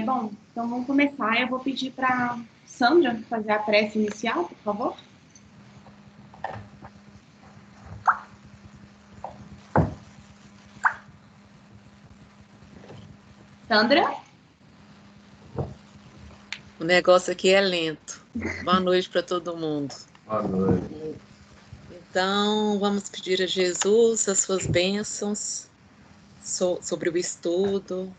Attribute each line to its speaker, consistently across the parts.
Speaker 1: Bom, então vamos começar. Eu vou pedir para Sandra fazer a prece inicial, por favor. Sandra?
Speaker 2: O negócio aqui é lento. Boa noite para todo mundo.
Speaker 3: Boa noite.
Speaker 2: Então, vamos pedir a Jesus as suas bênçãos sobre o estudo.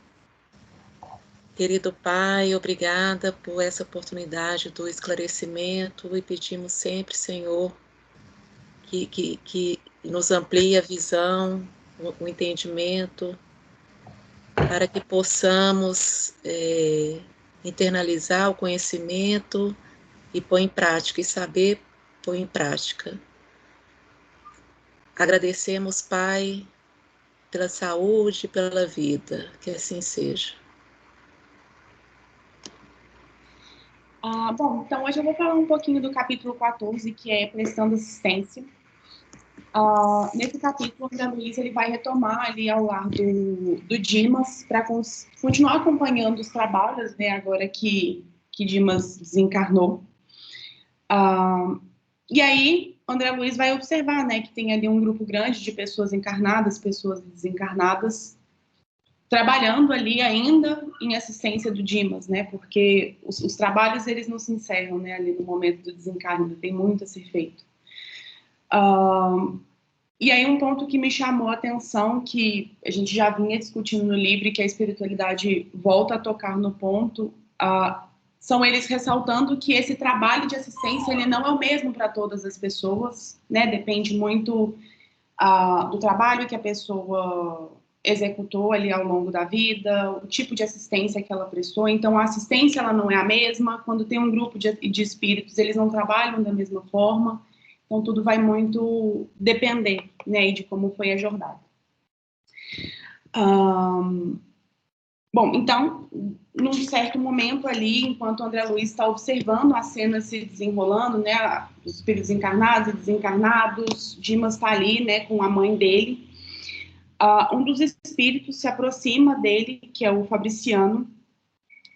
Speaker 2: Querido Pai, obrigada por essa oportunidade do esclarecimento e pedimos sempre, Senhor, que nos amplie a visão, o entendimento, para que possamos internalizar o conhecimento e pôr em prática, e saber pôr em prática. Agradecemos, Pai, pela saúde e pela vida, que assim seja.
Speaker 1: Bom, então hoje eu vou falar um pouquinho do capítulo 14, que é prestando assistência. Nesse capítulo, o André Luiz ele vai retomar ali ao lado do Dimas para continuar acompanhando os trabalhos, né, agora que Dimas desencarnou. E aí, André Luiz vai observar, né, que tem ali um grupo grande de pessoas encarnadas, pessoas desencarnadas, trabalhando ali ainda em assistência do Dimas, né, porque os trabalhos eles não se encerram, né, ali no momento do desencarne, ainda tem muito a ser feito. E aí um ponto que me chamou a atenção, que a gente já vinha discutindo no livro, que a espiritualidade volta a tocar no ponto, são eles ressaltando que esse trabalho de assistência ele não é o mesmo para todas as pessoas, né? Depende muito do trabalho que a pessoa executou ali ao longo da vida, o tipo de assistência que ela prestou. Então, a assistência ela não é a mesma. Quando tem um grupo de espíritos, eles não trabalham da mesma forma. Então, tudo vai muito depender, né, de como foi a jornada. Bom, então, num certo momento ali, enquanto o André Luiz está observando a cena se desenrolando, né, os espíritos encarnados e desencarnados, Dimas está ali, né, com a mãe dele, um dos espíritos se aproxima dele, que é o Fabriciano,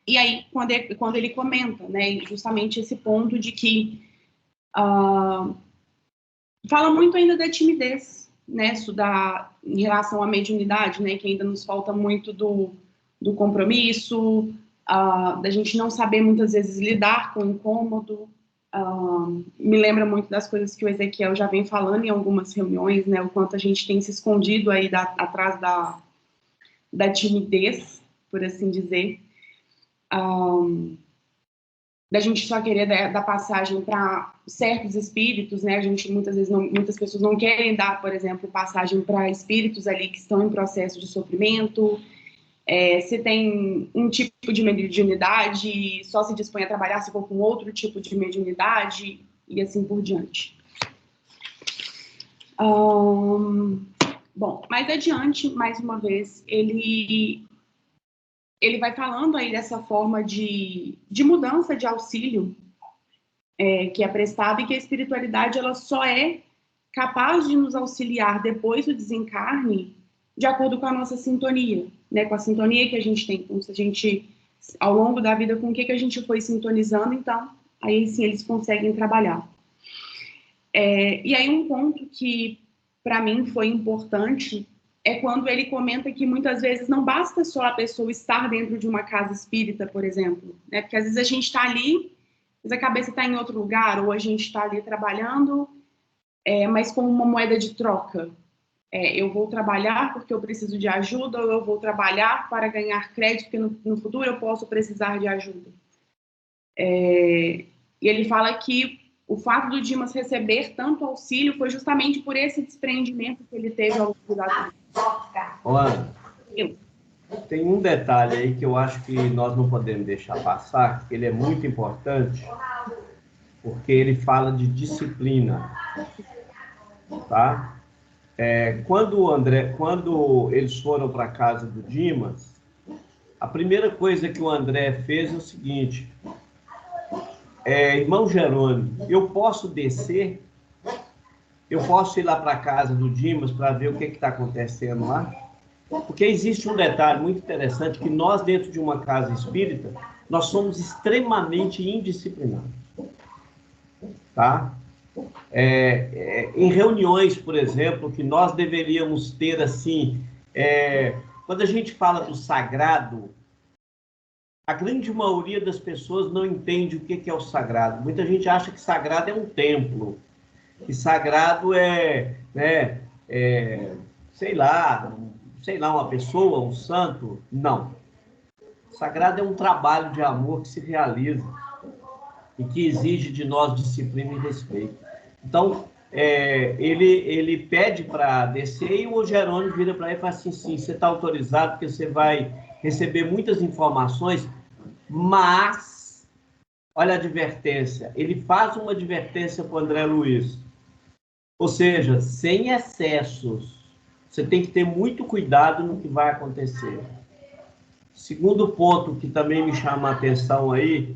Speaker 1: e aí, quando ele comenta, né, justamente esse ponto de que fala muito ainda da timidez, né, em relação à mediunidade, né, que ainda nos falta muito do compromisso, da gente não saber muitas vezes lidar com o incômodo. Me lembra muito das coisas que o Ezequiel já vem falando em algumas reuniões, né, o quanto a gente tem se escondido aí atrás da timidez, por assim dizer, da gente só querer dar passagem para certos espíritos, né? A gente muitas pessoas não querem dar, por exemplo, passagem para espíritos ali que estão em processo de sofrimento. Se tem um tipo de mediunidade, só se dispõe a trabalhar se for com outro tipo de mediunidade e assim por diante. Bom, mais adiante, mais uma vez, ele vai falando aí dessa forma de mudança de auxílio que é prestado, e que a espiritualidade ela só é capaz de nos auxiliar depois do desencarne de acordo com a nossa sintonia, né? Com a sintonia que a gente tem, então, se a gente, ao longo da vida, com o que a gente foi sintonizando, então, aí sim eles conseguem trabalhar. E aí um ponto que, para mim, foi importante é quando ele comenta que muitas vezes não basta só a pessoa estar dentro de uma casa espírita, por exemplo, né? Porque às vezes a gente está ali, mas a cabeça está em outro lugar, ou a gente está ali trabalhando, mas como uma moeda de troca. Eu vou trabalhar porque eu preciso de ajuda, ou eu vou trabalhar para ganhar crédito, porque no futuro eu posso precisar de ajuda. E ele fala que o fato do Dimas receber tanto auxílio foi justamente por esse desprendimento que ele teve ao longo da vida.
Speaker 3: Olá. Tem um detalhe aí que eu acho que nós não podemos deixar passar, que ele é muito importante, porque ele fala de disciplina, tá? Quando eles foram para a casa do Dimas, a primeira coisa que o André fez é o seguinte: irmão Jerônimo, eu posso descer? Eu posso ir lá para a casa do Dimas para ver o que está acontecendo lá? Porque existe um detalhe muito interessante, que nós, dentro de uma casa espírita, nós somos extremamente indisciplinados. Tá? Em reuniões, por exemplo, que nós deveríamos ter, assim, quando a gente fala do sagrado, a grande maioria das pessoas não entende o que é o sagrado. Muita gente acha que sagrado é um templo, que sagrado sei lá, uma pessoa, um santo. Não. Sagrado é um trabalho de amor que se realiza e que exige de nós disciplina e respeito. Então, ele pede para descer e o Jerônimo vira para ele e fala assim, sim, você está autorizado porque você vai receber muitas informações, mas, olha a advertência, ele faz uma advertência para o André Luiz, ou seja, sem excessos. Você tem que ter muito cuidado no que vai acontecer. Segundo ponto que também me chama a atenção aí,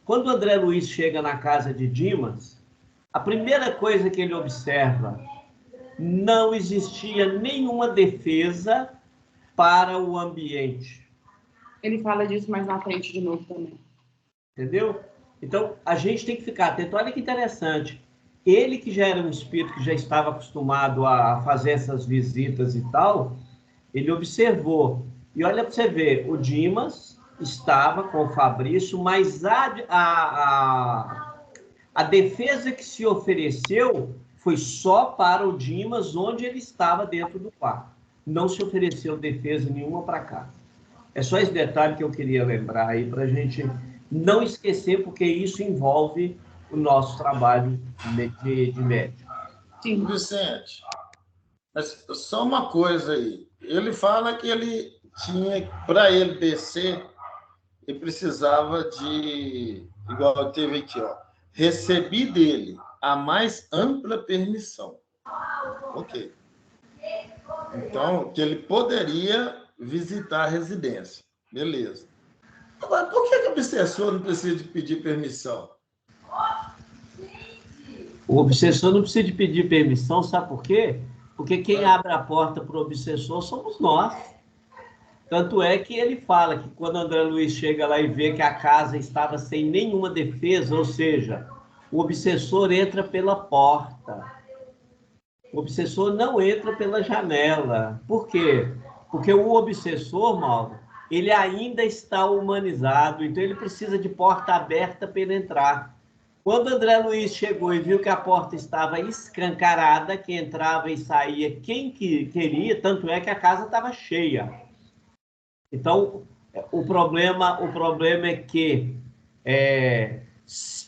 Speaker 3: quando o André Luiz chega na casa de Dimas, a primeira coisa que ele observa, não existia nenhuma defesa para o ambiente.
Speaker 1: Ele fala disso mais na frente de novo também.
Speaker 3: Entendeu? Então, a gente tem que ficar atento. Olha que interessante. Ele, que já era um espírito que já estava acostumado a fazer essas visitas e tal, ele observou. E olha para você ver, o Dimas estava com o Fabrício, mas a defesa que se ofereceu foi só para o Dimas, onde ele estava dentro do quarto. Não se ofereceu defesa nenhuma para cá. É só esse detalhe que eu queria lembrar aí, para a gente não esquecer, porque isso envolve o nosso trabalho de médico.
Speaker 4: Sim. Vicente, mas só uma coisa aí. Ele fala que ele tinha, para ele descer, ele precisava de, igual teve aqui, ó, recebi dele a mais ampla permissão. Ok. Então, que ele poderia visitar a residência. Beleza. Agora, por que o obsessor não precisa de pedir permissão?
Speaker 3: O obsessor não precisa de pedir permissão, sabe por quê? Porque quem abre a porta para o obsessor somos nós. Tanto é que ele fala que quando André Luiz chega lá e vê que a casa estava sem nenhuma defesa, ou seja, o obsessor entra pela porta. O obsessor não entra pela janela. Por quê? Porque o obsessor, Mauro, ele ainda está humanizado, então ele precisa de porta aberta para ele entrar. Quando André Luiz chegou e viu que a porta estava escancarada, que entrava e saía quem que queria, tanto é que a casa estava cheia. Então, o problema é que...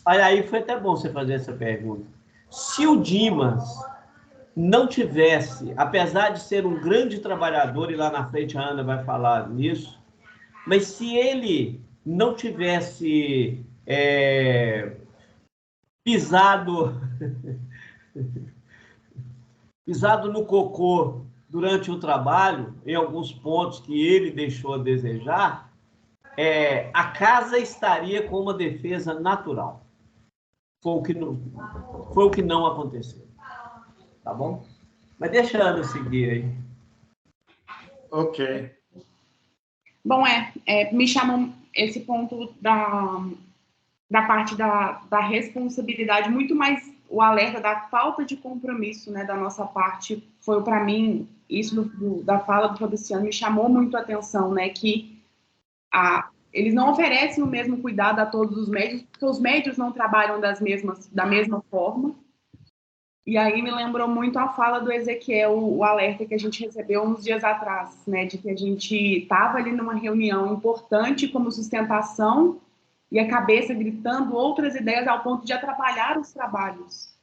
Speaker 3: olha, aí foi até bom você fazer essa pergunta. Se o Dimas não tivesse, apesar de ser um grande trabalhador, e lá na frente a Ana vai falar nisso, mas se ele não tivesse pisado no cocô durante o trabalho, em alguns pontos que ele deixou a desejar, a casa estaria com uma defesa natural. Foi o que não aconteceu. Tá bom? Mas deixa a Ana seguir aí.
Speaker 4: Ok.
Speaker 1: Bom, me chamam esse ponto da parte da responsabilidade, muito mais o alerta da falta de compromisso, né, da nossa parte, foi para mim, isso da fala do Fabriciano me chamou muito a atenção, né, que eles não oferecem o mesmo cuidado a todos os médios, porque os médios não trabalham da mesma forma. E aí me lembrou muito a fala do Ezequiel, o alerta que a gente recebeu uns dias atrás, né, de que a gente estava ali numa reunião importante como sustentação e a cabeça gritando outras ideias ao ponto de atrapalhar os trabalhos.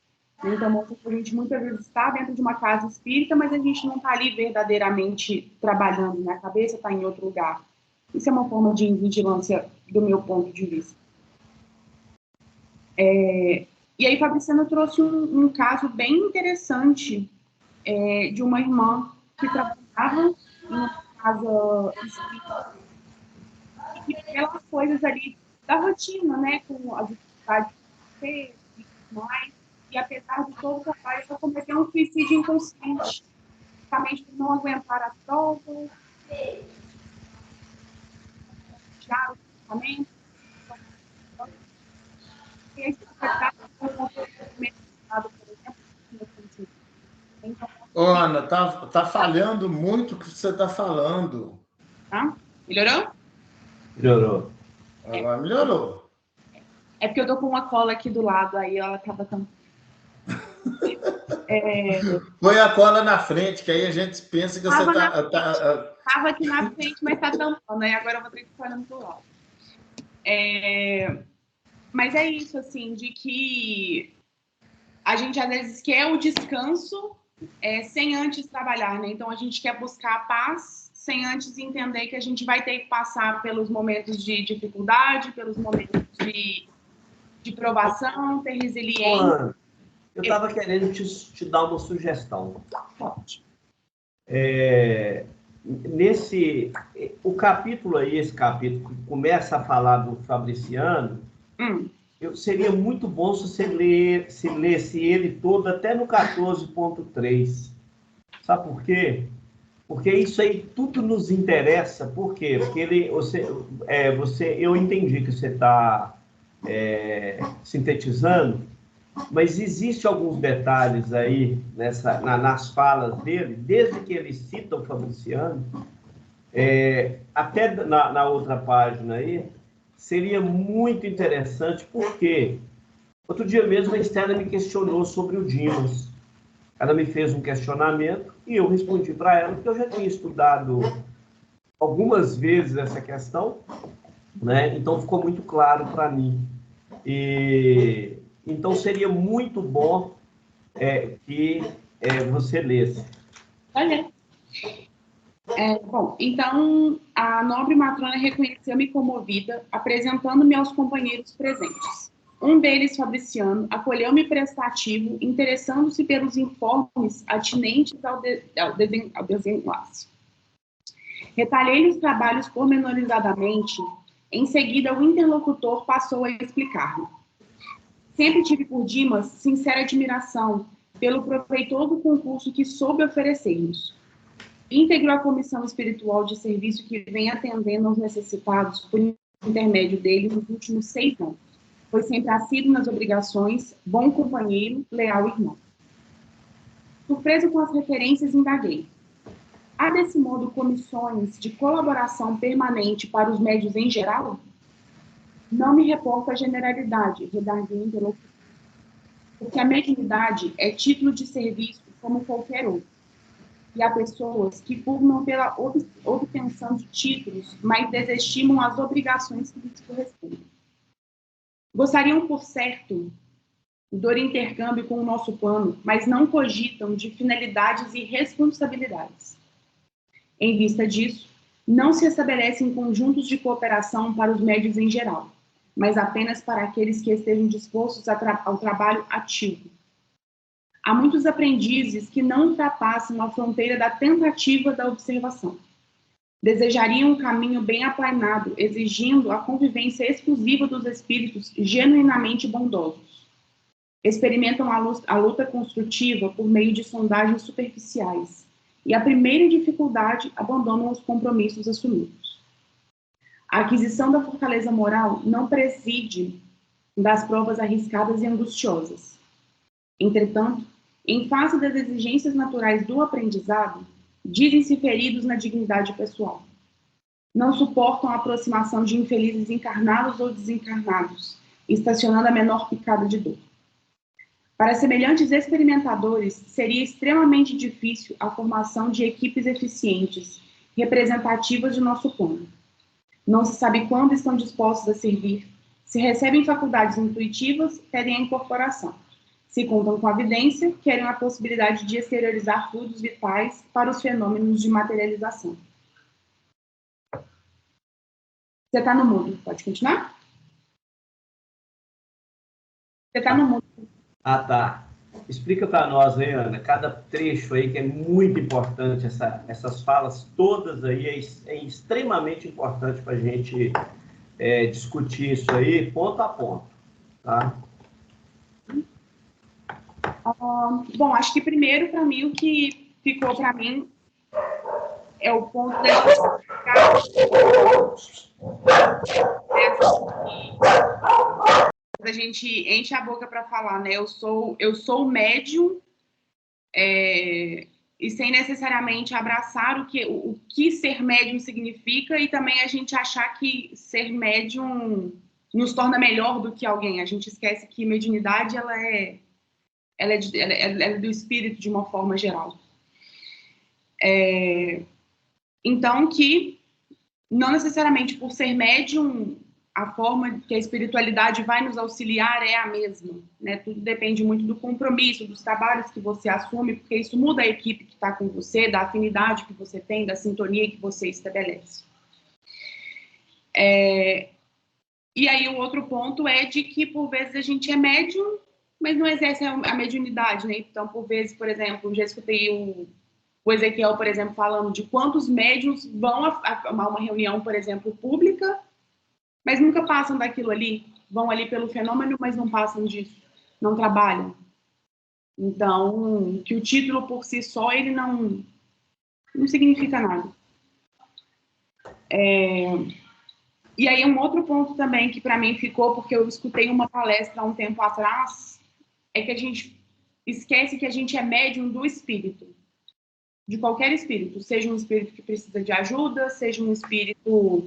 Speaker 1: Então, mostra que a gente muitas vezes está dentro de uma casa espírita, mas a gente não está ali verdadeiramente trabalhando, né? A cabeça está em outro lugar. Isso é uma forma de vigilância do meu ponto de vista. E aí, Fabriciano trouxe um caso bem interessante de uma irmã que trabalhava em uma casa espírita e pelas coisas ali da rotina, né, com a dificuldade de ter e tudo mais, e apesar de todo o trabalho, ela cometeu um suicídio inconsciente. justamente por não aguentar as provas, já o tratamento, e aí, então,
Speaker 4: Ô, Ana, tá falhando muito o que você está falando.
Speaker 1: tá? Melhorou?
Speaker 3: Melhorou.
Speaker 4: Agora melhorou.
Speaker 1: É porque eu tô com uma cola aqui do lado, aí ela acaba tão...
Speaker 4: Põe a cola na frente, que aí a gente pensa que você está...
Speaker 1: Tava aqui na frente, mas tá tampando, né? Agora eu vou ter que ficar olhando pro lado. Mas é isso, assim, de que a gente às vezes quer o descanso sem antes trabalhar, né? Então a gente quer buscar a paz sem antes entender que a gente vai ter que passar pelos momentos de dificuldade, pelos momentos de provação, ter resiliência.
Speaker 3: Ana, eu estava querendo te dar uma sugestão.
Speaker 1: Pode.
Speaker 3: O capítulo aí, esse capítulo que começa a falar do Fabriciano, seria muito bom se você lesse ele todo até no 14.3. Sabe por quê? Porque isso aí tudo nos interessa. Por quê? Porque eu entendi que você está sintetizando, mas existem alguns detalhes aí nas falas dele, desde que ele cita o Fabriciano, até na outra página aí, seria muito interessante, porque outro dia mesmo a Estela me questionou sobre o Dimas. Ela me fez um questionamento e eu respondi para ela que eu já tinha estudado algumas vezes essa questão, né? Então ficou muito claro para mim. Então seria muito bom que você lesse.
Speaker 1: Olha. Bom, então a nobre matrona reconheceu-me comovida, apresentando-me aos companheiros presentes. Um deles, Fabriciano, acolheu-me prestativo, interessando-se pelos informes atinentes ao desenlace. Retalhei-lhe os trabalhos pormenorizadamente. Em seguida, o interlocutor passou a explicar-me. Sempre tive por Dimas sincera admiração pelo proveitoso concurso que soube oferecer-nos. Íntegro a comissão espiritual de serviço que vem atendendo aos necessitados por intermédio dele nos últimos 6 anos. Foi sempre assíduo nas obrigações, bom companheiro, leal irmão. Surpreso com as referências, indaguei. Há, desse modo, comissões de colaboração permanente para os médios em geral? Não me reporto à generalidade, redarguei interlocutor. Porque a mediunidade é título de serviço como qualquer outro. E há pessoas que pugnam pela obtenção de títulos, mas desestimam as obrigações que lhes correspondem. Gostariam, por certo, do intercâmbio com o nosso plano, mas não cogitam de finalidades e responsabilidades. Em vista disso, não se estabelecem conjuntos de cooperação para os médios em geral, mas apenas para aqueles que estejam dispostos ao trabalho ativo. Há muitos aprendizes que não ultrapassam a fronteira da tentativa da observação. Desejariam um caminho bem aplainado, exigindo a convivência exclusiva dos espíritos genuinamente bondosos. Experimentam a luta construtiva por meio de sondagens superficiais, e a primeira dificuldade abandonam os compromissos assumidos. A aquisição da fortaleza moral não preside das provas arriscadas e angustiosas. Entretanto, em face das exigências naturais do aprendizado, dizem-se feridos na dignidade pessoal. Não suportam a aproximação de infelizes encarnados ou desencarnados, estacionando a menor picada de dor. Para semelhantes experimentadores, seria extremamente difícil a formação de equipes eficientes, representativas de nosso plano. Não se sabe quando estão dispostos a servir. Se recebem faculdades intuitivas, pedem a incorporação. Se contam com a evidência, querem a possibilidade de exteriorizar fluidos vitais para os fenômenos de materialização. Você está no mudo. Pode continuar? Você está no mudo.
Speaker 3: Ah, tá. Explica para nós aí, Ana, cada trecho aí que é muito importante, essas falas todas aí é extremamente importante para a gente discutir isso aí ponto a ponto, tá?
Speaker 1: Bom, acho que primeiro, para mim, o que ficou para mim é o ponto da gente enche a boca para falar, né? Eu sou médium, e sem necessariamente abraçar o que ser médium significa, e também a gente achar que ser médium nos torna melhor do que alguém. A gente esquece que mediunidade ela é do espírito de uma forma geral. Então, que não necessariamente por ser médium, a forma que a espiritualidade vai nos auxiliar é a mesma, né? Tudo depende muito do compromisso, dos trabalhos que você assume, porque isso muda a equipe que está com você, da afinidade que você tem, da sintonia que você estabelece. E aí o outro ponto é de que, por vezes, a gente é médium, mas não exerce a mediunidade, né? Então, por vezes, por exemplo, já escutei o Ezequiel, por exemplo, falando de quantos médiuns vão a uma reunião, por exemplo, pública, mas nunca passam daquilo ali, vão ali pelo fenômeno, mas não passam disso, não trabalham. Então, que o título por si só, ele não significa nada. E aí, um outro ponto também que para mim ficou, porque eu escutei uma palestra há um tempo atrás, é que a gente esquece que a gente é médium do espírito, de qualquer espírito, seja um espírito que precisa de ajuda, seja um espírito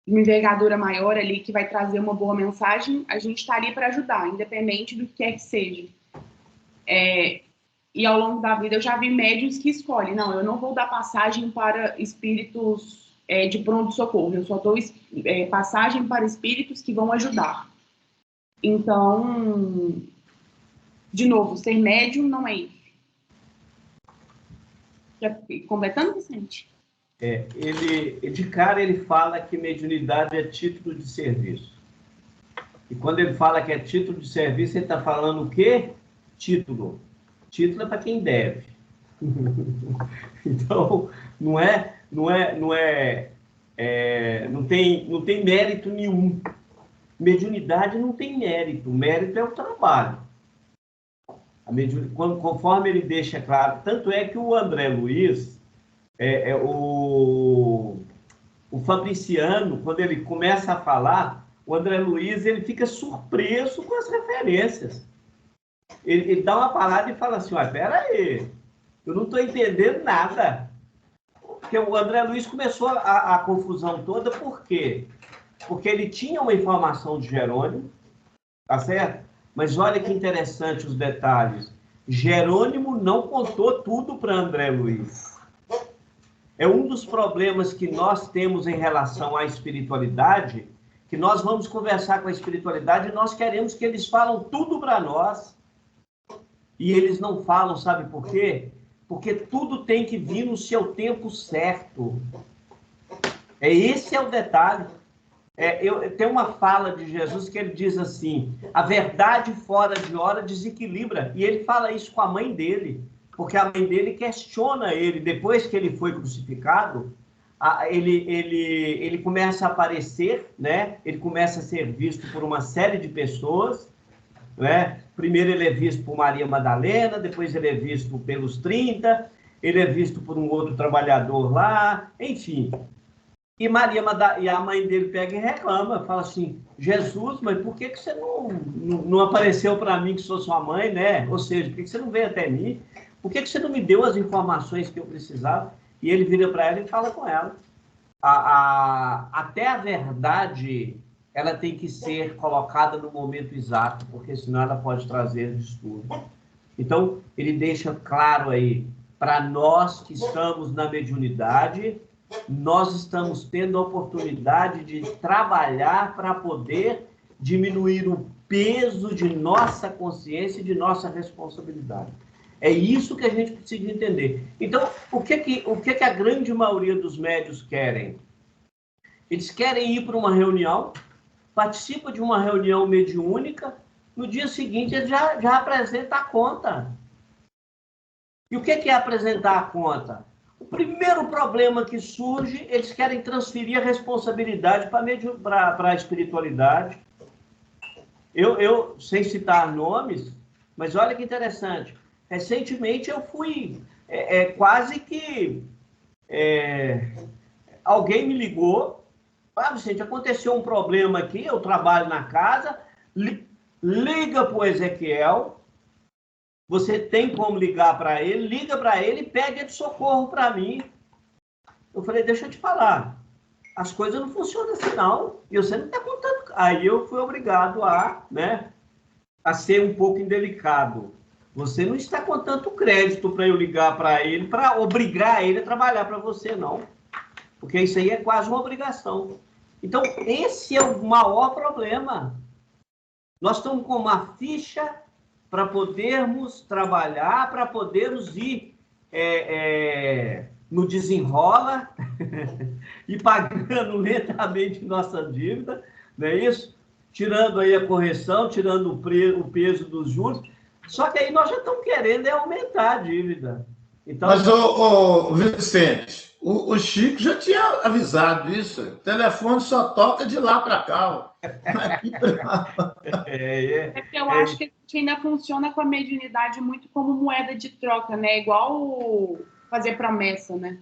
Speaker 1: de uma envergadura maior ali, que vai trazer uma boa mensagem, a gente está ali para ajudar, independente do que quer que seja. E ao longo da vida eu já vi médiuns que escolhem, não, eu não vou dar passagem para espíritos de pronto-socorro, eu só dou passagem para espíritos que vão ajudar. Então, de novo, ser médium não é isso. Já completando, Vicente?
Speaker 3: De cara ele fala que mediunidade é título de serviço. E quando ele fala que é título de serviço, ele está falando o quê? Título. Título é para quem deve. Então, não tem mérito nenhum. Mediunidade não tem mérito. O mérito é o trabalho. Conforme ele deixa claro, tanto é que o André Luiz, o Fabriciano, quando ele começa a falar, o André Luiz ele fica surpreso com as referências. Ele dá uma parada e fala assim, espera aí, eu não estou entendendo nada. Porque o André Luiz começou a confusão toda, por quê? Porque ele tinha uma informação de Jerônimo, tá certo? Mas olha que interessante os detalhes. Jerônimo não contou tudo para André Luiz. É um dos problemas que nós temos em relação à espiritualidade, que nós vamos conversar com a espiritualidade e nós queremos que eles falam tudo para nós. E eles não falam, sabe por quê? Porque tudo tem que vir no seu tempo certo. Esse é o detalhe. Tem uma fala de Jesus que ele diz assim, a verdade fora de hora desequilibra. E ele fala isso com a mãe dele, porque a mãe dele questiona ele, depois que ele foi crucificado, ele começa a aparecer, né? Ele começa a ser visto por uma série de pessoas, né? Primeiro ele é visto por Maria Madalena, depois ele é visto pelos 30, ele é visto por um outro trabalhador lá, enfim. E a mãe dele pega e reclama, fala assim, Jesus, mas por que você não apareceu para mim que sou sua mãe, né? Ou seja, por que você não veio até mim? Por que você não me deu as informações que eu precisava? E ele vira para ela e fala com ela. Até a verdade, ela tem que ser colocada no momento exato, porque senão ela pode trazer distúrbio. Então, ele deixa claro aí, para nós que estamos na mediunidade, nós estamos tendo a oportunidade de trabalhar para poder diminuir o peso de nossa consciência e de nossa responsabilidade. É isso que a gente precisa entender. Então, o que a grande maioria dos médiuns querem? Eles querem ir para uma reunião, participam de uma reunião mediúnica, no dia seguinte ele já apresenta a conta. E o que é apresentar a conta? O primeiro problema que surge, eles querem transferir a responsabilidade para a espiritualidade. Eu, sem citar nomes, mas olha que interessante. Recentemente eu fui quase que alguém me ligou, Vicente, aconteceu um problema aqui, eu trabalho na casa, liga para o Ezequiel, você tem como ligar para ele, liga para ele e pede de socorro para mim. Eu falei, deixa eu te falar, as coisas não funcionam assim não, e você não está contando. Aí eu fui obrigado a ser um pouco indelicado. Você não está com tanto crédito para eu ligar para ele, para obrigar ele a trabalhar para você, não. Porque isso aí é quase uma obrigação. Então, esse é o maior problema. Nós estamos com uma ficha para podermos trabalhar, para podermos ir no desenrola e pagando lentamente nossa dívida, não é isso? Tirando aí a correção, tirando o peso dos juros. Só que aí nós já estamos querendo aumentar a dívida. Então,
Speaker 4: mas, Vicente, o Chico já tinha avisado isso. O telefone só toca de lá para cá.
Speaker 1: Eu acho que a gente ainda funciona com a mediunidade muito como moeda de troca, né? Igual fazer promessa, né?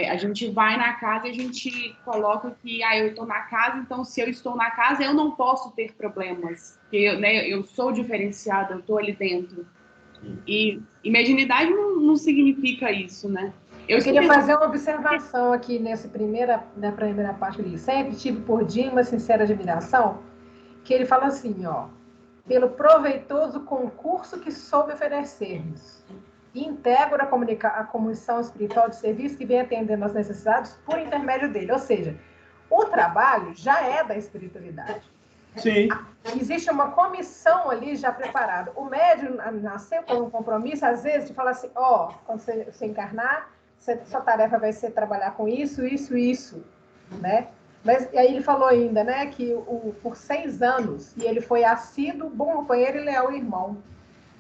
Speaker 1: A gente vai na casa e a gente coloca que eu estou na casa, então se eu estou na casa, eu não posso ter problemas. Porque eu sou diferenciada, eu estou ali dentro. E mediunidade não significa isso, né?
Speaker 5: Eu queria fazer uma observação aqui na primeira parte ali. Sempre tive por Dinho uma sincera admiração, que ele fala assim, pelo proveitoso concurso que soube oferecer-nos. E integro a comissão espiritual de serviço que vem atendendo às necessidades por intermédio dele. Ou seja, o trabalho já é da espiritualidade.
Speaker 3: Sim.
Speaker 5: Existe uma comissão ali já preparada. O médium nasceu com um compromisso, às vezes, de falar assim, quando você encarnar, sua tarefa vai ser trabalhar com isso, né? Mas e aí ele falou ainda, né, que por 6 anos, e ele foi assíduo, bom companheiro e leal irmão.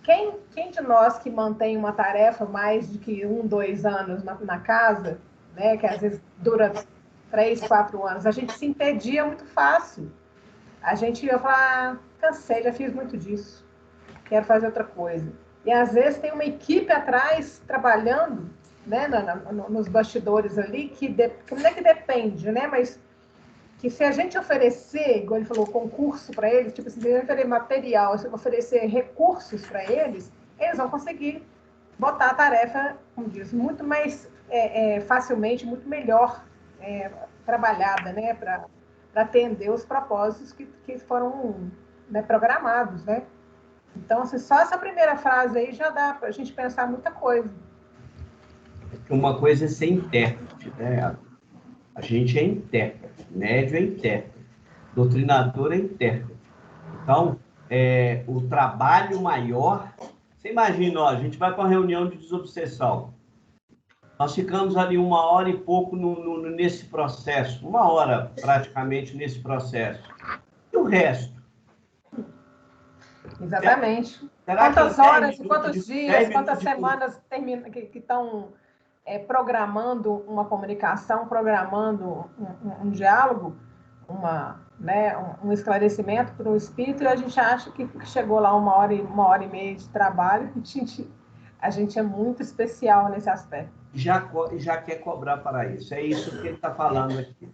Speaker 5: Quem de nós que mantém uma tarefa mais de que 1, 2 anos na casa, né, que às vezes dura 3, 4 anos, a gente se entedia muito fácil. A gente ia falar, cansei, já fiz muito disso, quero fazer outra coisa. E às vezes tem uma equipe atrás trabalhando, né, nos bastidores ali, que não é que depende, né, mas que se a gente oferecer, igual ele falou, concurso para eles, tipo assim, se a gente oferecer material, se oferecer recursos para eles vão conseguir botar a tarefa, como diz, muito mais facilmente, muito melhor trabalhada, né, para atender os propósitos que foram, né, programados, né? Então, assim, só essa primeira frase aí já dá para a gente pensar muita coisa.
Speaker 3: Uma coisa é ser intérprete, né? A gente é intérprete, médio é intérprete, doutrinador é intérprete. Então, o trabalho maior... Você imagina, a gente vai para uma reunião de desobsessão. Nós ficamos ali 1 hora e pouco nesse processo, 1 hora praticamente nesse processo. E o resto?
Speaker 5: Exatamente.
Speaker 3: Será
Speaker 5: quantas horas, quantos dias, quantas
Speaker 3: de...
Speaker 5: semanas que estão programando uma comunicação, programando um diálogo, um esclarecimento para o espírito, e a gente acha que chegou lá 1 hora e meia de trabalho, a gente é muito especial nesse aspecto.
Speaker 3: Já quer cobrar para isso. É isso que ele está falando aqui.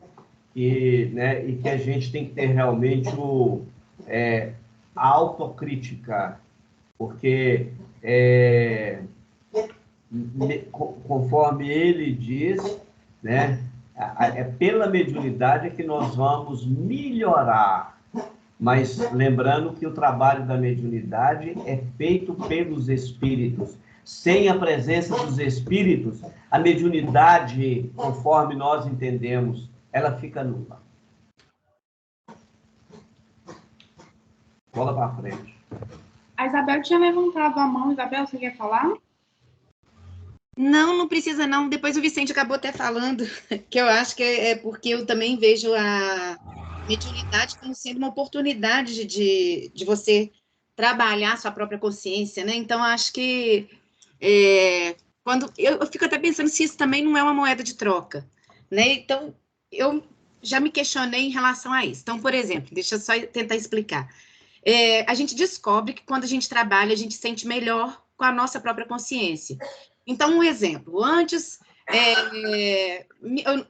Speaker 3: E que a gente tem que ter realmente a autocrítica, porque conforme ele diz, né, é pela mediunidade que nós vamos melhorar. Mas lembrando que o trabalho da mediunidade é feito pelos espíritos. Sem a presença dos espíritos, a mediunidade, conforme nós entendemos, ela fica nula. Bola para frente.
Speaker 1: A Isabel tinha levantado a mão. Isabel, você quer falar?
Speaker 6: Não precisa não. Depois o Vicente acabou até falando, que eu acho que é porque eu também vejo a mediunidade como sendo uma oportunidade de você trabalhar a sua própria consciência, né? Então, acho que quando eu fico até pensando se isso também não é uma moeda de troca, né? Então, eu já me questionei em relação a isso. Então, por exemplo, deixa eu só tentar explicar. A gente descobre que quando a gente trabalha, a gente sente melhor com a nossa própria consciência. Então, um exemplo. Antes,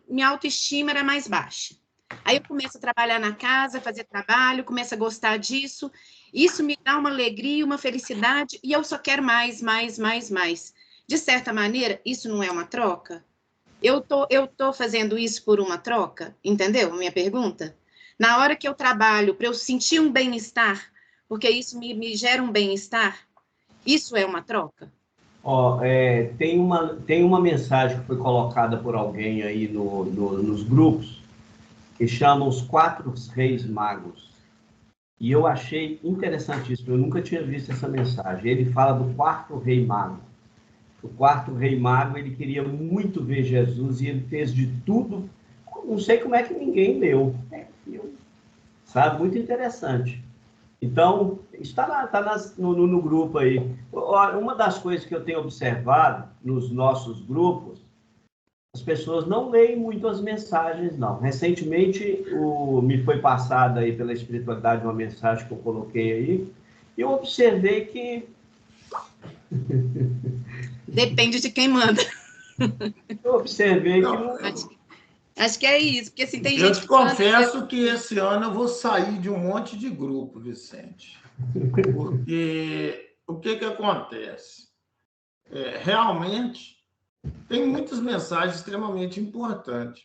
Speaker 6: minha autoestima era mais baixa. Aí eu começo a trabalhar na casa, fazer trabalho, começo a gostar disso. Isso me dá uma alegria, uma felicidade, e eu só quero mais, mais, mais, mais. De certa maneira, isso não é uma troca? Eu tô fazendo isso por uma troca? Entendeu a minha pergunta? Na hora que eu trabalho, para eu sentir um bem-estar, porque isso me gera um bem-estar, isso é uma troca?
Speaker 3: Tem uma mensagem que foi colocada por alguém aí nos grupos, que chama Os Quatro Reis Magos. E eu achei interessantíssimo, eu nunca tinha visto essa mensagem. Ele fala do quarto rei mago. O quarto rei mago, ele queria muito ver Jesus e ele fez de tudo. Não sei como é que ninguém leu. Sabe? Muito interessante. Então, está no grupo aí. Uma das coisas que eu tenho observado nos nossos grupos, as pessoas não leem muito as mensagens, não. Recentemente, me foi passada aí pela espiritualidade uma mensagem que eu coloquei aí, e eu observei que...
Speaker 6: Depende de quem manda.
Speaker 3: Eu observei
Speaker 6: que... Acho que é isso, porque assim, tem
Speaker 4: eu
Speaker 6: gente...
Speaker 4: te confesso que esse ano eu vou sair de um monte de grupo, Vicente. Porque o que acontece? Realmente, tem muitas mensagens extremamente importantes.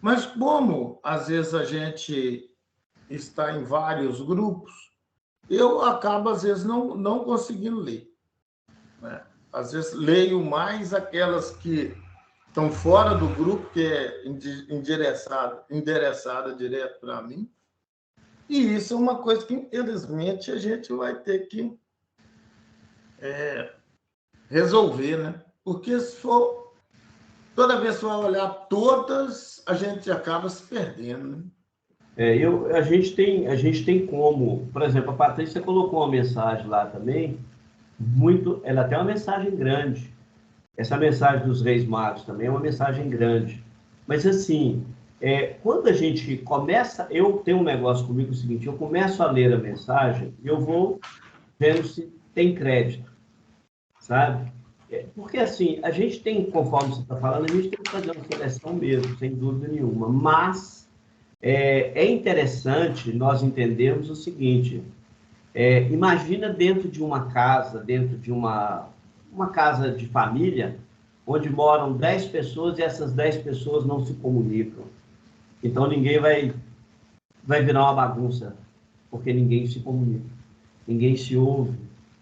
Speaker 4: Mas como, às vezes, a gente está em vários grupos, eu acabo, às vezes, não conseguindo ler. Né? Às vezes, leio mais aquelas que estão fora do grupo, que é endereçada direto para mim. E isso é uma coisa que, infelizmente, a gente vai ter que resolver, né? Porque se for... Toda vez que vai olhar todas, a gente acaba se perdendo, né?
Speaker 3: A gente tem como... Por exemplo, a Patrícia colocou uma mensagem lá também, ela tem uma mensagem grande. Essa mensagem dos Reis Magos também é uma mensagem grande. Mas, assim, quando a gente começa... Eu tenho um negócio comigo, o seguinte, eu começo a ler a mensagem e eu vou vendo se tem crédito, sabe? Porque, assim, a gente tem, conforme você está falando, a gente tem que fazer uma seleção mesmo, sem dúvida nenhuma. Mas é interessante nós entendermos o seguinte... imagina dentro de uma casa, dentro de uma casa de família, onde moram 10 pessoas e essas 10 pessoas não se comunicam. Então, ninguém vai virar uma bagunça, porque ninguém se comunica, ninguém se ouve,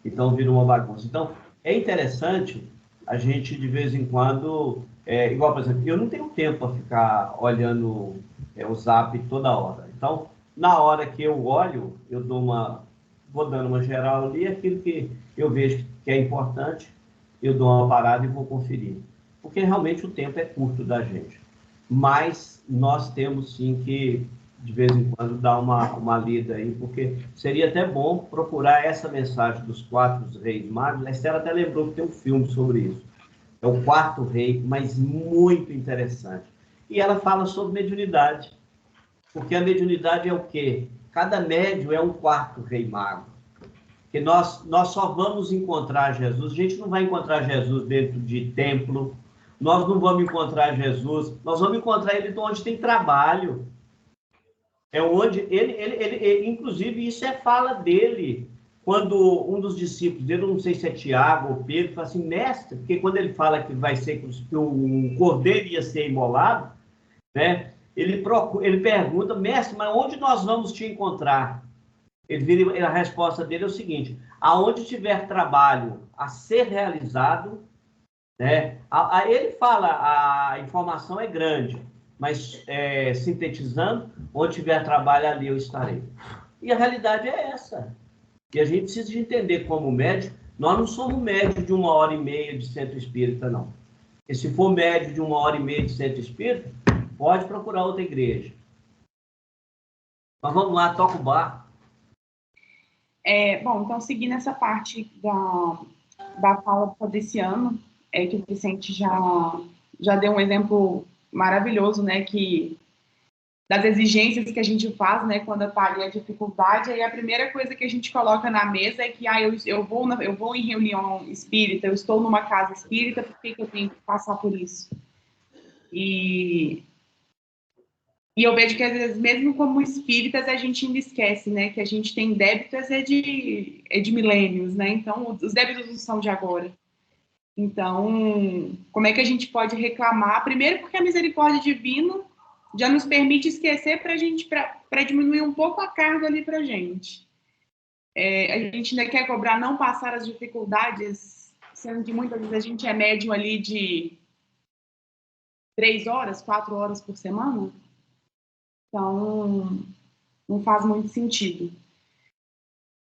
Speaker 3: então vira uma bagunça. Então, é interessante a gente, de vez em quando, igual, por exemplo, eu não tenho tempo para ficar olhando o Zap toda hora. Então, na hora que eu olho, eu vou dando uma geral ali, aquilo que eu vejo que é importante, eu dou uma parada e vou conferir. Porque realmente o tempo é curto da gente. Mas nós temos sim que, de vez em quando, dar uma lida aí, porque seria até bom procurar essa mensagem dos quatro reis magos. A Estela até lembrou que tem um filme sobre isso. É o Quarto Rei, mas muito interessante. E ela fala sobre mediunidade. Porque a mediunidade é o quê? Cada médium é um quarto rei mago. Que nós só vamos encontrar Jesus, a gente não vai encontrar Jesus dentro de templo, nós não vamos encontrar Jesus, nós vamos encontrar ele onde tem trabalho. É onde ele inclusive, isso é fala dele, quando um dos discípulos dele, não sei se é Tiago ou Pedro, fala assim, mestre, porque quando ele fala que vai ser que o cordeiro ia ser imolado, né? Ele pergunta, mestre, mas onde nós vamos te encontrar? A resposta dele é o seguinte: aonde tiver trabalho a ser realizado, né? Ele fala, a informação é grande, mas sintetizando, onde tiver trabalho, ali eu estarei. E a realidade é essa. E a gente precisa de entender como médico, nós não somos médios de 1h30 de centro espírita, não. E se for médio de 1h30 de centro espírita, pode procurar outra igreja. Mas vamos lá, toca o barco.
Speaker 1: Bom, então, seguindo essa parte da fala do Fabriciano, que o Vicente já deu um exemplo maravilhoso, né, que das exigências que a gente faz, né, quando está ali a dificuldade, aí a primeira coisa que a gente coloca na mesa é que eu vou em reunião espírita, eu estou numa casa espírita, por que eu tenho que passar por isso? E eu vejo que, às vezes, mesmo como espíritas, a gente ainda esquece, né, que a gente tem débitos de milênios, né, então os débitos não são de agora. Então, como é que a gente pode reclamar? Primeiro, porque a misericórdia divina já nos permite esquecer para diminuir um pouco a carga ali para a gente. A gente ainda quer cobrar não passar as dificuldades, sendo que muitas vezes a gente é médium ali de 3 horas, 4 horas por semana. Então, não faz muito sentido.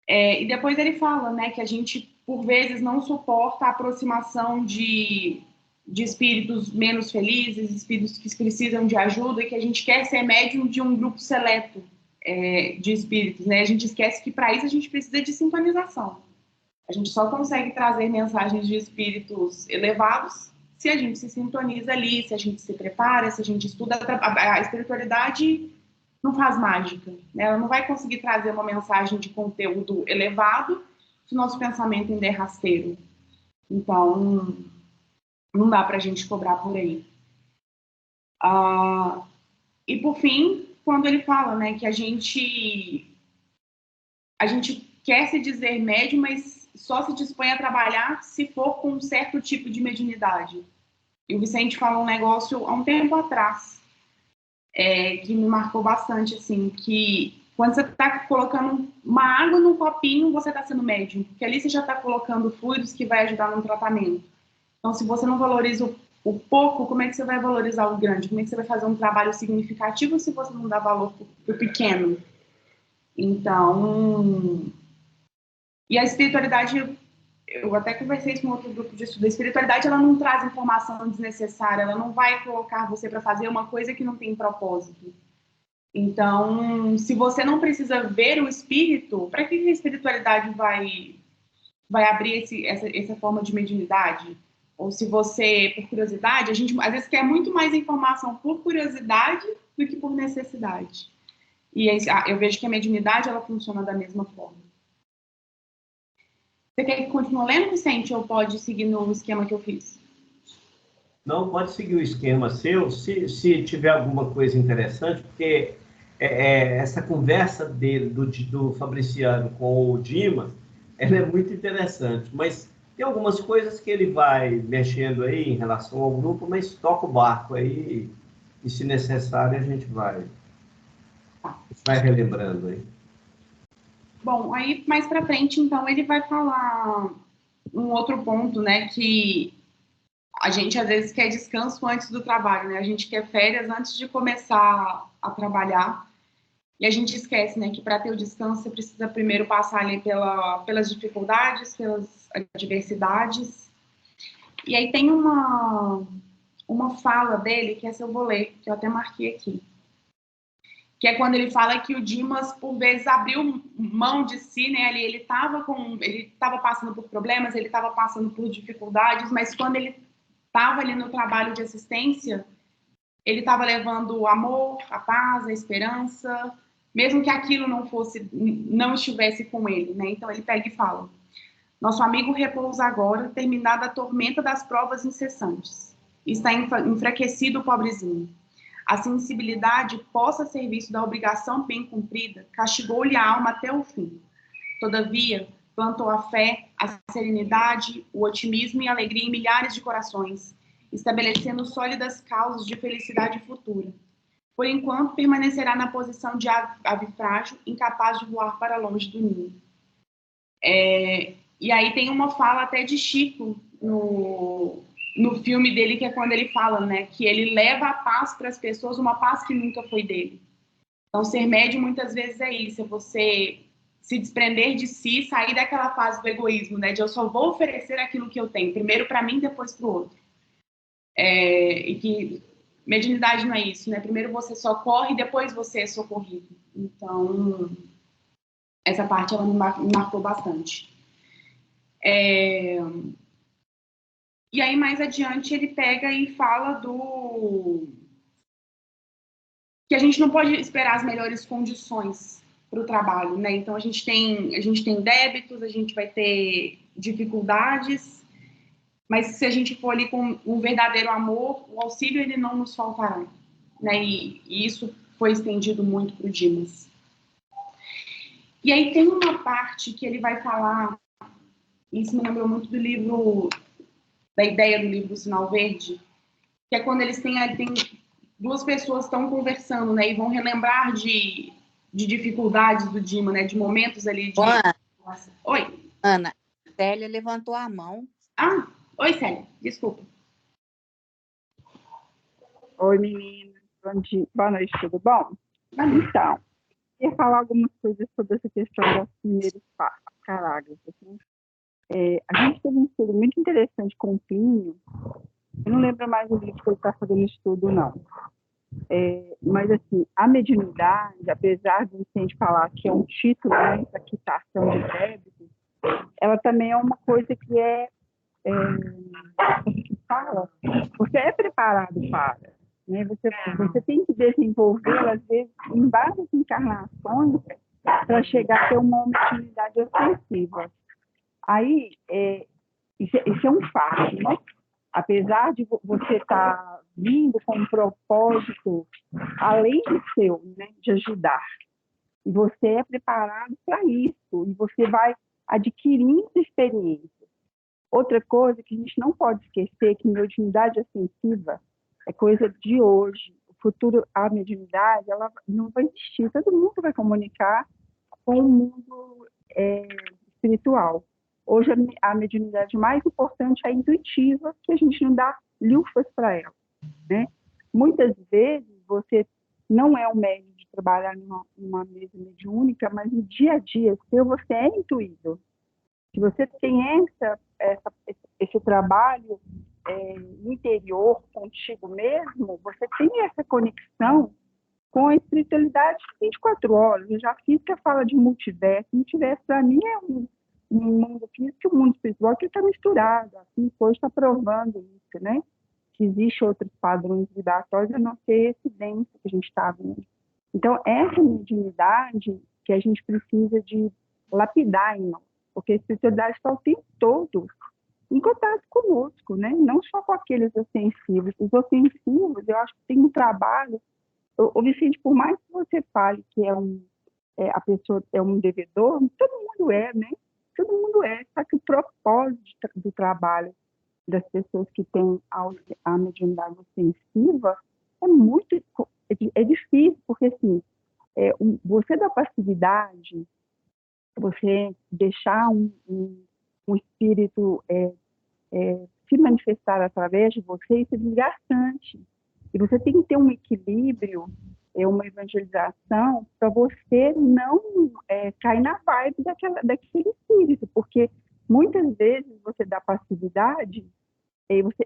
Speaker 1: E depois ele fala, né, que a gente, por vezes, não suporta a aproximação de espíritos menos felizes, espíritos que precisam de ajuda, e que a gente quer ser médium de um grupo seleto de espíritos, né? A gente esquece que, para isso, a gente precisa de sintonização. A gente só consegue trazer mensagens de espíritos elevados se a gente se sintoniza ali, se a gente se prepara, se a gente estuda. A espiritualidade não faz mágica, né? Ela não vai conseguir trazer uma mensagem de conteúdo elevado se o nosso pensamento ainda é rasteiro. Então, não dá para a gente cobrar por aí. E, por fim, quando ele fala, né, que a gente quer se dizer médium, mas só se dispõe a trabalhar se for com um certo tipo de mediunidade. E o Vicente falou um negócio há um tempo atrás, que me marcou bastante, assim, que quando você está colocando uma água num copinho, você está sendo médium, porque ali você já está colocando fluidos que vai ajudar no tratamento. Então, se você não valoriza o pouco, como é que você vai valorizar o grande? Como é que você vai fazer um trabalho significativo se você não dá valor para o pequeno? Então, e a espiritualidade, eu até conversei com outro grupo de estudo, a espiritualidade, ela não traz informação desnecessária, ela não vai colocar você para fazer uma coisa que não tem propósito. Então, se você não precisa ver o espírito, para que a espiritualidade vai abrir essa forma de mediunidade? Ou se você, por curiosidade, a gente às vezes quer muito mais informação por curiosidade do que por necessidade. E eu vejo que a mediunidade, ela funciona da mesma forma. Você quer que continue lendo, Vicente, ou pode seguir no esquema que eu fiz?
Speaker 3: Não, pode seguir o esquema seu, se tiver alguma coisa interessante, porque essa conversa do Fabriciano com o Dimas, ela é muito interessante, mas tem algumas coisas que ele vai mexendo aí em relação ao grupo, mas toca o barco aí, e se necessário a gente vai relembrando aí.
Speaker 1: Bom, aí mais para frente, então, ele vai falar um outro ponto, né, que a gente às vezes quer descanso antes do trabalho, né? A gente quer férias antes de começar a trabalhar. E a gente esquece, né, que para ter o descanso você precisa primeiro passar ali pelas dificuldades, pelas adversidades. E aí tem uma fala dele, que essa eu vou ler, que eu até marquei aqui. Que é quando ele fala que o Dimas, por vezes, abriu mão de si, né? Ele estava passando por problemas, ele estava passando por dificuldades, mas quando ele estava ali no trabalho de assistência, ele estava levando o amor, a paz, a esperança, mesmo que aquilo não estivesse com ele, né? Então ele pega e fala: nosso amigo repousa agora, terminada a tormenta das provas incessantes. Está enfraquecido o pobrezinho. A sensibilidade, posta a serviço da obrigação bem cumprida, castigou-lhe a alma até o fim. Todavia, plantou a fé, a serenidade, o otimismo e a alegria em milhares de corações, estabelecendo sólidas causas de felicidade futura. Por enquanto, permanecerá na posição de ave frágil, incapaz de voar para longe do ninho. E aí tem uma fala até de Chico no filme dele, que é quando ele fala, né, que ele leva a paz para as pessoas, uma paz que nunca foi dele. Então, ser médium muitas vezes é isso, é você se desprender de si, sair daquela fase do egoísmo, né, de eu só vou oferecer aquilo que eu tenho, primeiro para mim, depois para o outro. E que mediunidade não é isso, né? Primeiro você socorre, depois você é socorrido. Então, essa parte ela me marcou bastante. E aí, mais adiante, ele pega e fala que a gente não pode esperar as melhores condições para o trabalho, né? Então, a gente tem débitos, a gente vai ter dificuldades, mas se a gente for ali com um verdadeiro amor, o auxílio ele não nos faltará, né? E isso foi estendido muito para o Dimas. E aí tem uma parte que ele vai falar, isso me lembrou muito do livro, da ideia do livro Sinal Verde, que é quando eles têm duas pessoas estão conversando, né? E vão relembrar de dificuldades do Dima, né? De momentos ali de...
Speaker 7: Ana,
Speaker 1: Oi.
Speaker 7: Ana, Célia levantou a mão.
Speaker 1: Ah, oi, Célia. Desculpa.
Speaker 8: Oi, meninas. Boa noite, tudo bom? Então, eu ia falar algumas coisas sobre essa questão das primeiros parágrafos. Né? A gente teve um estudo muito interessante com o Plínio. Eu não lembro mais o livro que ele está fazendo estudo, não. Mas, assim, a mediunidade, apesar de a gente falar que é um título, né, para quitação de débitos, ela também é uma coisa que que fala, você é preparado para, né? Você tem que desenvolver, às vezes, em várias encarnações, para chegar a ter uma mediunidade ofensiva. Aí, isso é um fato, né? Apesar de você estar vindo com um propósito além do seu, né, de ajudar, e você é preparado para isso, e você vai adquirindo experiência. Outra coisa que a gente não pode esquecer é que mediunidade ofensiva é coisa de hoje. O futuro, a mediunidade, ela não vai existir. Todo mundo vai comunicar com o mundo espiritual. Hoje, a mediunidade mais importante é a intuitiva, que a gente não dá lufas para ela. Né? Muitas vezes, você não é um médium de trabalhar numa mesa mediúnica, mas no dia a dia seu, você é intuído. Se você tem esse trabalho interior contigo mesmo, você tem essa conexão com a espiritualidade 24 horas. Eu já fiz que fala de multiverso. Multiverso, para mim, é um mundo físico e um mundo espiritual que está misturado. Assim, hoje está provando isso, né? Que existem outros padrões vibratórios, a não ser esse dentro que a gente está vendo. Então, essa mediunidade que a gente precisa de lapidar em nós, porque a espiritualidade está o tempo todo em contato conosco, né? Não só com aqueles ofensivos. Os ofensivos, eu acho que tem um trabalho. O Vicente, por mais que você fale que a pessoa é um devedor, todo mundo né? Todo mundo só que o propósito do trabalho das pessoas que têm a mediunidade ofensiva é muito difícil, porque assim, você da passividade, você deixar um espírito se manifestar através de você, isso é desgastante. E você tem que ter um equilíbrio, uma evangelização, para você não cair na vibe daquele espírito, porque muitas vezes você dá passividade,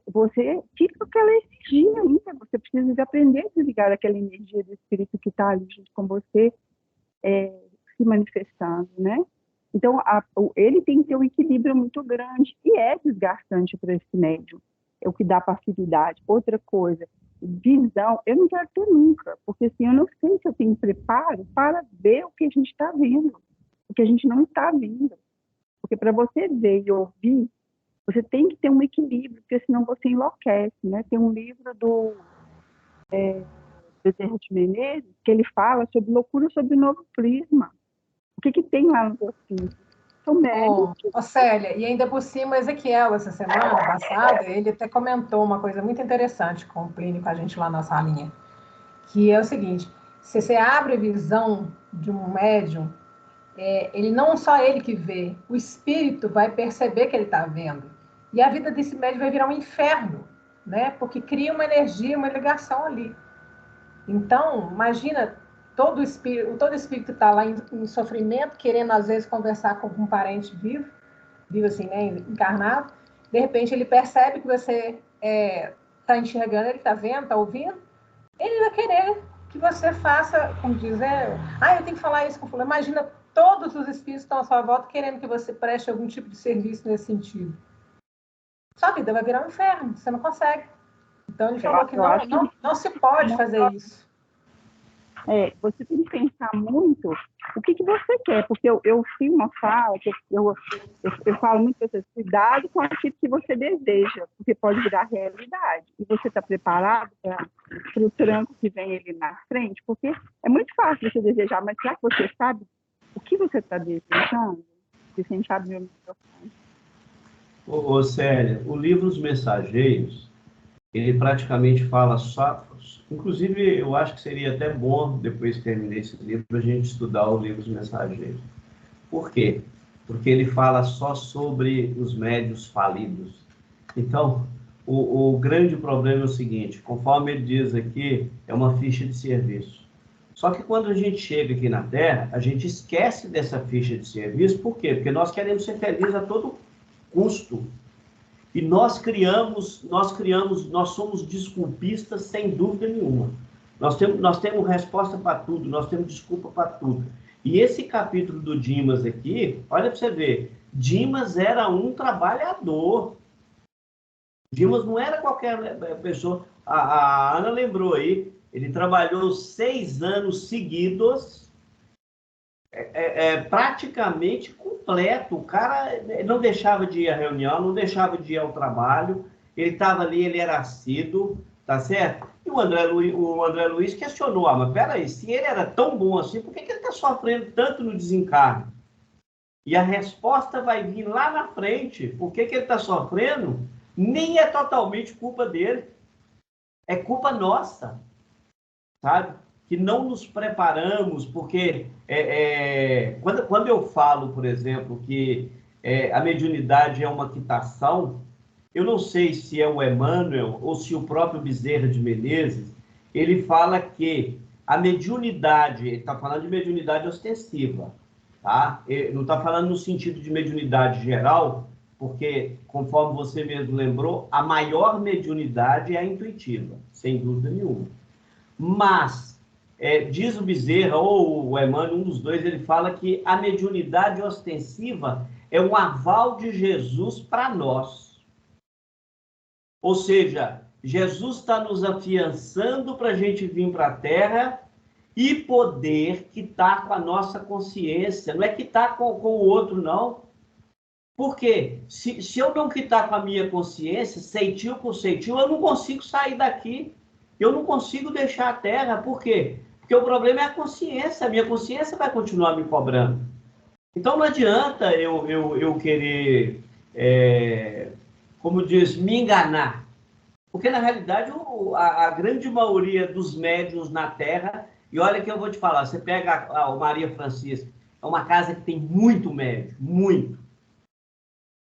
Speaker 8: você fica com aquela energia ainda, você precisa de aprender a desligar aquela energia do espírito que está ali junto com você, se manifestando, né? Então, ele tem que ter um equilíbrio muito grande e é desgastante para esse médium, é o que dá passividade. Outra coisa, visão, eu não quero ter nunca, porque assim, eu não sei se eu tenho preparo para ver o que a gente está vendo, o que a gente não está vendo. Porque para você ver e ouvir, você tem que ter um equilíbrio, porque senão você enlouquece, né? Tem um livro do Bezerra de Menezes que ele fala sobre loucura sobre o novo prisma. O que tem lá nos ofícios? São médicos.
Speaker 5: Célia, e ainda por cima, Ezequiel, essa semana passada, ele até comentou uma coisa muito interessante com o Plínio, com a gente lá na salinha, que é o seguinte: se você abre a visão de um médium, ele não só ele que vê, o espírito vai perceber que ele está vendo. E a vida desse médium vai virar um inferno, né? Porque cria uma energia, uma ligação ali. Então, imagina, todo espírito está lá em sofrimento, querendo às vezes conversar com um parente vivo assim, né, encarnado. De repente ele percebe que você está enxergando, ele está vendo, está ouvindo. Ele vai querer que você faça, como diz, eu tenho que falar isso com o fulano. Imagina todos os espíritos que estão à sua volta querendo que você preste algum tipo de serviço nesse sentido. Sua vida vai virar um inferno, você não consegue. Então ele falou que não se pode fazer isso.
Speaker 8: você tem que pensar muito o que você quer, porque eu tenho uma fala, que eu falo muito para vocês, cuidado com aquilo que você deseja, porque pode virar realidade. E você está preparado para o tranco que vem ali na frente? Porque é muito fácil você desejar, mas será que você sabe o que você está desejando? Vicente, abre meu microfone.
Speaker 3: Ô, Célia, o livro Os Mensageiros, ele praticamente fala só... Inclusive, eu acho que seria até bom, depois que terminar esse livro, a gente estudar o livro Os Mensageiros. Por quê? Porque ele fala só sobre os médios falidos. Então, o grande problema é o seguinte, conforme ele diz aqui, é uma ficha de serviço. Só que quando a gente chega aqui na Terra, a gente esquece dessa ficha de serviço. Por quê? Porque nós queremos ser felizes a todo custo. E nós somos desculpistas sem dúvida nenhuma. Nós temos resposta para tudo, nós temos desculpa para tudo. E esse capítulo do Dimas aqui, olha para você ver, Dimas era um trabalhador. Dimas não era qualquer pessoa. A Ana lembrou aí, ele trabalhou 6 anos seguidos, praticamente completo. O cara não deixava de ir à reunião, não deixava de ir ao trabalho, ele estava ali, ele era assíduo, tá certo? E o André Luiz questionou, mas peraí, se ele era tão bom assim, por que ele está sofrendo tanto no desencarne? E a resposta vai vir lá na frente. Por que ele está sofrendo? Nem é totalmente culpa dele, é culpa nossa, sabe? Que não nos preparamos, porque quando eu falo, por exemplo, que a mediunidade é uma quitação, eu não sei se é o Emmanuel ou se o próprio Bezerra de Menezes, ele fala que a mediunidade, ele está falando de mediunidade ostensiva, tá? Ele não está falando no sentido de mediunidade geral, porque, conforme você mesmo lembrou, a maior mediunidade é a intuitiva, sem dúvida nenhuma. Mas, diz o Bezerra, ou o Emmanuel, um dos dois, ele fala que a mediunidade ostensiva é um aval de Jesus para nós. Ou seja, Jesus está nos afiançando para a gente vir para a Terra e poder quitar com a nossa consciência. Não é quitar com o outro, não. Por quê? Se eu não quitar com a minha consciência, ceitil por ceitil, eu não consigo sair daqui. Eu não consigo deixar a Terra. Por quê? Porque o problema é a consciência. A minha consciência vai continuar me cobrando. Então não adianta eu querer, como diz, me enganar. Porque, na realidade, a grande maioria dos médiuns na Terra, e olha que eu vou te falar, você pega a Maria Francisca, é uma casa que tem muito médium, muito.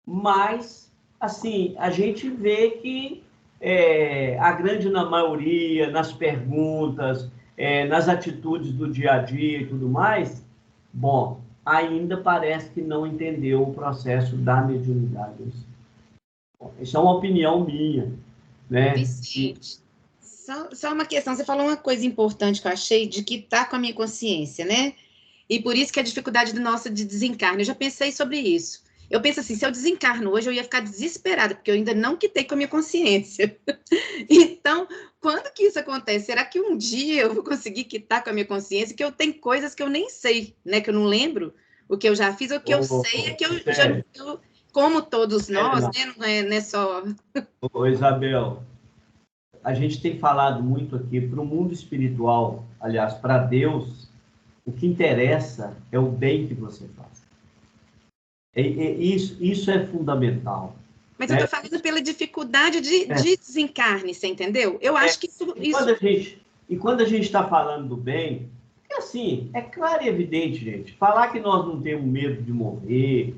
Speaker 3: Mas, assim, a gente vê que a grande maioria, nas perguntas, nas atitudes do dia a dia e tudo mais, bom, ainda parece que não entendeu o processo da mediunidade. Isso é uma opinião minha, né?
Speaker 6: Vicente, só uma questão, você falou uma coisa importante que eu achei, de quitar com a minha consciência, né? E por isso que a dificuldade nossa de desencarne, eu já pensei sobre isso. Eu penso assim, se eu desencarno hoje, eu ia ficar desesperada, porque eu ainda não quitei com a minha consciência. Então, quando que isso acontece? Será que um dia eu vou conseguir quitar com a minha consciência? Que eu tenho coisas que eu nem sei, né? Que eu não lembro o que eu já fiz, ou que eu sei é que eu já... Como todos nós, né? Não é só...
Speaker 3: Ô, Isabel, a gente tem falado muito aqui para o mundo espiritual, aliás, para Deus, o que interessa é o bem que você faz. Isso é fundamental.
Speaker 6: Mas eu estou falando pela dificuldade de desencarne, você entendeu? Eu acho que isso...
Speaker 3: E quando a gente está falando do bem, é assim, é claro e evidente, gente, falar que nós não temos medo de morrer,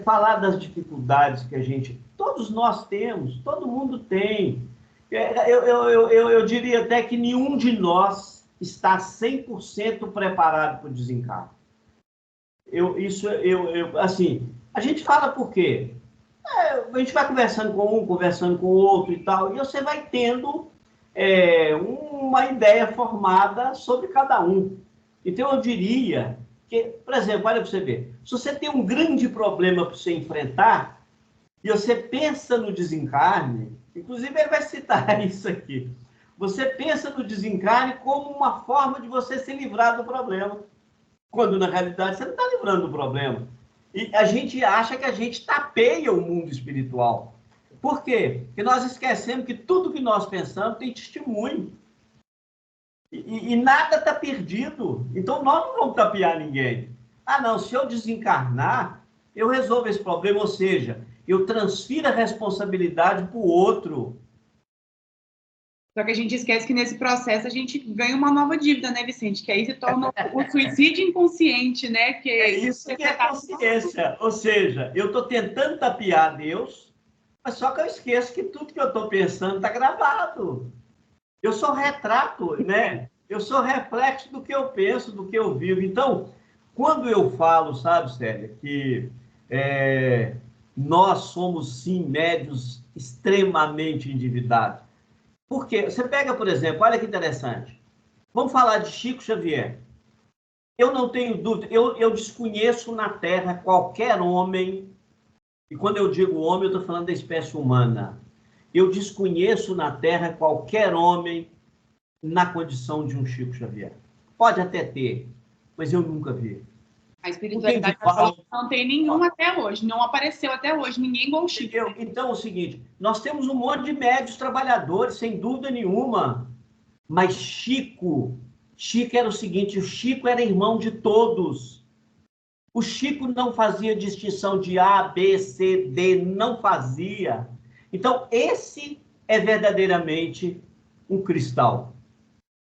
Speaker 3: falar das dificuldades que a gente... Todos nós temos, todo mundo tem. Eu diria até que nenhum de nós está 100% preparado para o desencarne. Assim, a gente fala por quê? A gente vai conversando com um, conversando com o outro e tal, e você vai tendo uma ideia formada sobre cada um. Então, eu diria que, por exemplo, olha para você ver, se você tem um grande problema para você enfrentar, e você pensa no desencarne, inclusive ele vai citar isso aqui, Você pensa no desencarne como uma forma de você se livrar do problema, quando na realidade você não está livrando do problema. E a gente acha que a gente tapeia o mundo espiritual. Por quê? Porque nós esquecemos que tudo que nós pensamos tem testemunho. E nada está perdido. Então nós não vamos tapear ninguém. Ah, não, se eu desencarnar, eu resolvo esse problema, ou seja, eu transfiro a responsabilidade para o outro.
Speaker 1: Só que a gente esquece que nesse processo a gente ganha uma nova dívida, né, Vicente? Que aí se torna o suicídio inconsciente, né? Que
Speaker 3: é isso que é consciência. Ou seja, eu estou tentando tapear Deus, mas só que eu esqueço que tudo que eu estou pensando está gravado. Eu sou retrato, né? Eu sou reflexo do que eu penso, do que eu vivo. Então, quando eu falo, sabe, Célia, que nós somos, sim, médios extremamente endividados. Por quê? Você pega, por exemplo, olha que interessante. Vamos falar de Chico Xavier. Eu não tenho dúvida, eu desconheço na Terra qualquer homem, e quando eu digo homem, eu estou falando da espécie humana. Eu desconheço na Terra qualquer homem na condição de um Chico Xavier. Pode até ter, mas eu nunca vi.
Speaker 1: A espiritualidade não tem nenhum até hoje, não apareceu até hoje, ninguém igual o Chico.
Speaker 3: Então, é o seguinte, nós temos um monte de médios trabalhadores, sem dúvida nenhuma, mas Chico era o seguinte, o Chico era irmão de todos. O Chico não fazia distinção de A, B, C, D, não fazia. Então, esse é verdadeiramente um cristal.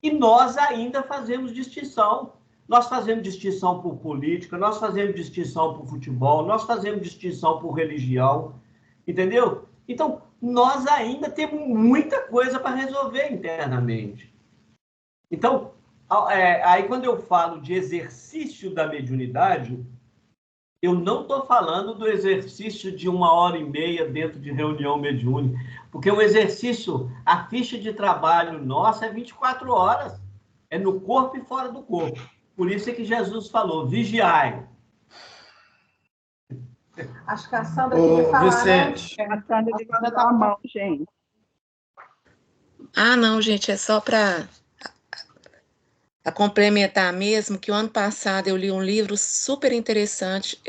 Speaker 3: E nós ainda fazemos distinção. Nós fazemos distinção por política, nós fazemos distinção por futebol, nós fazemos distinção por religião, entendeu? Então, nós ainda temos muita coisa para resolver internamente. Então, aí quando eu falo de exercício da mediunidade, eu não estou falando do exercício de 1h30 dentro de reunião mediúnica, porque o exercício, a ficha de trabalho nossa é 24 horas, é no corpo e fora do corpo. Por isso é que Jesus falou, vigiai.
Speaker 5: Acho que a Sandra queria falar,
Speaker 4: Vicente.
Speaker 5: né?
Speaker 8: A Sandra levantou a mão, gente.
Speaker 2: Ah, não, gente, é só para complementar mesmo, que o ano passado eu li um livro super interessante,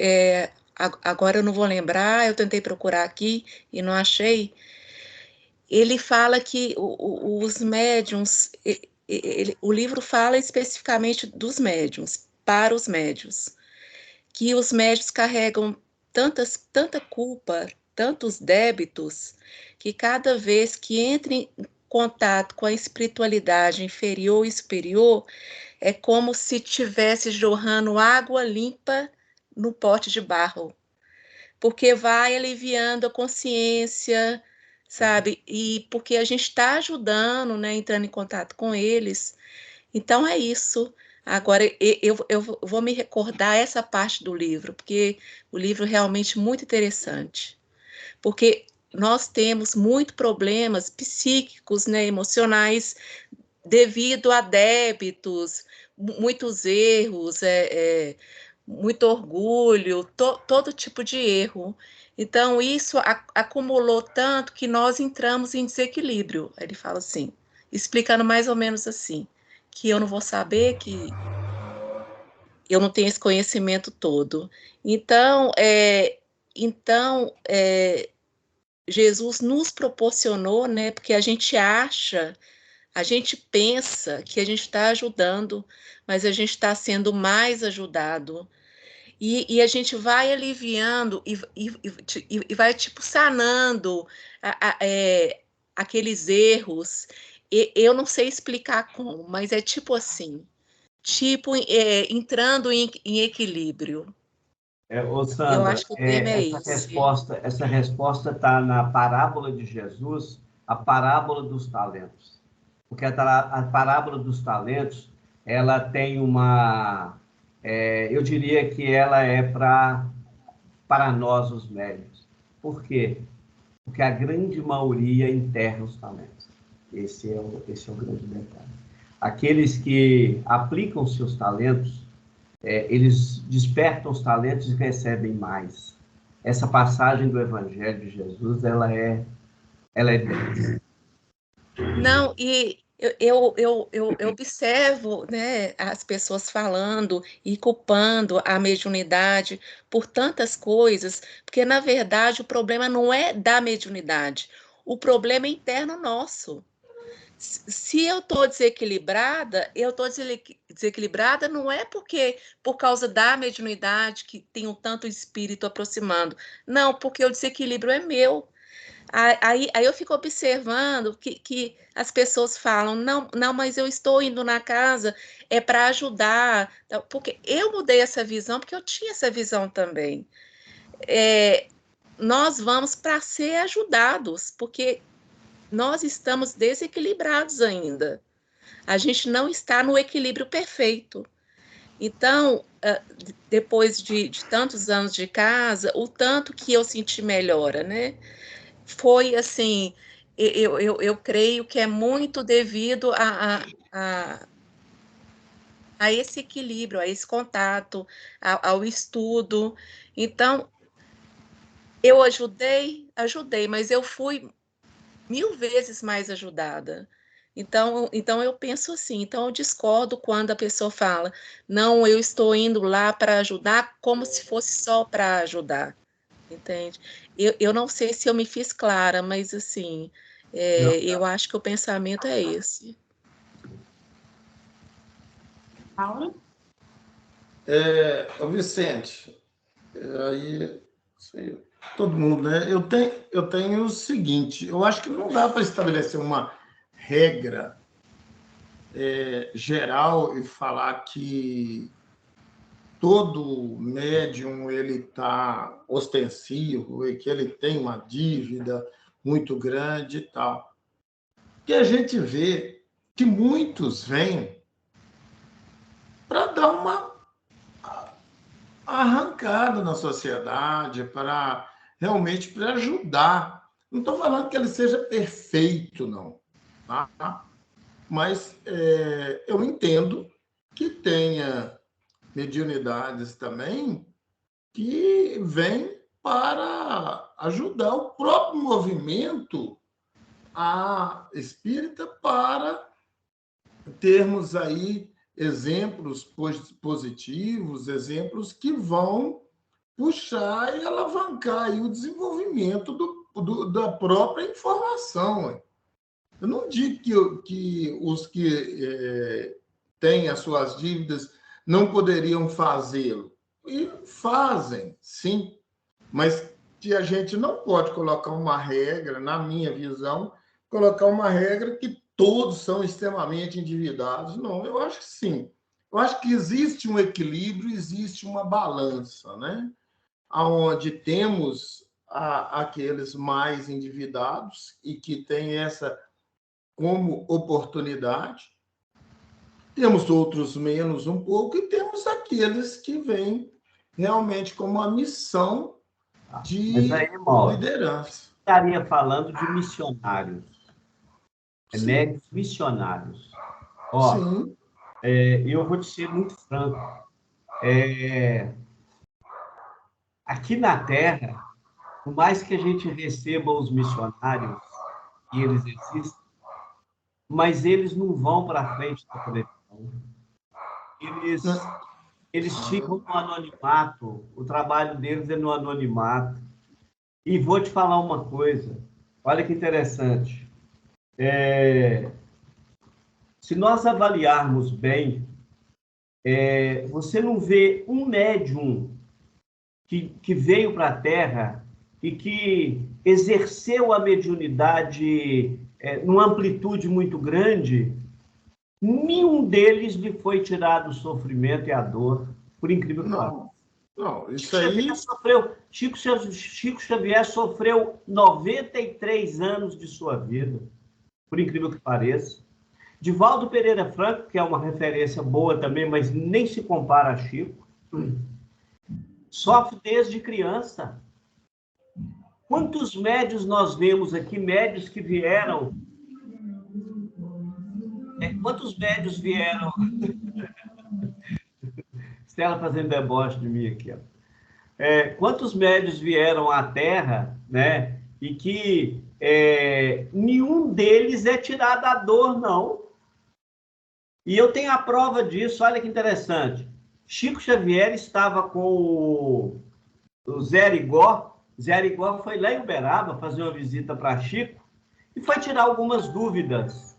Speaker 2: agora eu não vou lembrar, eu tentei procurar aqui e não achei. Ele fala que os médiuns, o livro fala especificamente dos médiuns, para os médiuns, que os médiuns carregam tanta culpa, tantos débitos, que cada vez que entrem em contato com a espiritualidade inferior e superior, é como se estivesse jorrando água limpa no pote de barro, porque vai aliviando a consciência, sabe? E porque a gente está ajudando, né, entrando em contato com eles. Então é isso. Agora, eu vou me recordar essa parte do livro, porque o livro é realmente muito interessante. Porque nós temos muitos problemas psíquicos, né, emocionais, devido a débitos, muitos erros, muito orgulho, todo tipo de erro. Então, isso acumulou tanto que nós entramos em desequilíbrio. Ele fala assim, explicando mais ou menos assim, que eu não vou saber, que eu não tenho esse conhecimento todo. Então, Jesus nos proporcionou, né, porque a gente pensa que a gente está ajudando, mas a gente está sendo mais ajudado. E a gente vai aliviando e vai, tipo, sanando aqueles erros. Eu não sei explicar como, mas é tipo assim, entrando em equilíbrio.
Speaker 3: Sandra,
Speaker 2: eu acho que o tema é esse.
Speaker 3: Essa resposta está na parábola de Jesus, a parábola dos talentos. Porque a parábola dos talentos, ela tem eu diria que ela é para nós, os médios. Por quê? Porque a grande maioria enterra os talentos. Esse é o grande detalhe. Aqueles que aplicam seus talentos, eles despertam os talentos e recebem mais. Essa passagem do Evangelho de Jesus, ela é densa.
Speaker 2: Não, e eu observo, né, as pessoas falando e culpando a mediunidade por tantas coisas, porque, na verdade, o problema não é da mediunidade, o problema é interno nosso. Se eu estou desequilibrada, desequilibrada não é porque por causa da mediunidade que tem um tanto espírito aproximando. Não, porque o desequilíbrio é meu. Aí eu fico observando que as pessoas falam, não, mas eu estou indo na casa é para ajudar, porque eu mudei essa visão, porque eu tinha essa visão também. Nós vamos para ser ajudados, porque nós estamos desequilibrados ainda. A gente não está no equilíbrio perfeito. Então, depois de tantos anos de casa, o tanto que eu senti melhora, né? Foi assim, eu creio que é muito devido a esse equilíbrio, a esse contato, ao estudo. Então, eu ajudei, mas eu fui 1000 vezes mais ajudada. Então eu penso assim, então eu discordo quando a pessoa fala, não, eu estou indo lá para ajudar como se fosse só para ajudar, entende? Eu não sei se eu me fiz clara, mas assim, eu acho que o pensamento é esse.
Speaker 1: Paula?
Speaker 4: Vicente, aí, sei, todo mundo, né? Eu tenho o seguinte, eu acho que não dá para estabelecer uma regra geral e falar que todo médium ele está ostensivo e que ele tem uma dívida muito grande e tal. Porque a gente vê que muitos vêm para dar uma arrancada na sociedade, para realmente para ajudar. Não estou falando que ele seja perfeito, não. Tá? Mas eu entendo que tenha mediunidades também que vêm para ajudar o próprio movimento espírita para termos aí exemplos positivos, exemplos que vão puxar e alavancar aí o desenvolvimento da própria informação. Eu não digo que os que têm as suas dívidas não poderiam fazê-lo. E fazem, sim. Mas que a gente não pode colocar uma regra, na minha visão, colocar uma regra que todos são extremamente endividados. Não, eu acho que sim. Eu acho que existe um equilíbrio, existe uma balança, né? Onde temos aqueles mais endividados e que têm essa como oportunidade, temos outros menos um pouco e temos aqueles que vêm realmente como uma missão de liderança.
Speaker 3: Estaria falando de missionários, médios missionários.
Speaker 4: Sim.
Speaker 3: Eu vou te ser muito franco. Aqui na Terra, por mais que a gente receba os missionários, e eles existem, mas eles não vão para frente da televisão. Eles ficam no anonimato, o trabalho deles é no anonimato. E vou te falar uma coisa, olha que interessante. Se nós avaliarmos bem, você não vê um médium que veio para a Terra e que exerceu a mediunidade numa amplitude muito grande, nenhum deles lhe foi tirado o sofrimento e a dor, por incrível que pareça.
Speaker 4: Não, isso aí...
Speaker 3: Chico Xavier sofreu 93 anos de sua vida, por incrível que pareça. Divaldo Pereira Franco, que é uma referência boa também, mas nem se compara a Chico, sofre desde criança. Quantos médios nós vemos aqui, médios que vieram... Quantos médios vieram... Estela fazendo deboche de mim aqui, ó. Quantos médios vieram à Terra, né? E que nenhum deles é tirado a dor, não. E eu tenho a prova disso, olha que interessante. Chico Xavier estava com o Zé Arigó. Zé Arigó foi lá em Uberaba fazer uma visita para Chico e foi tirar algumas dúvidas.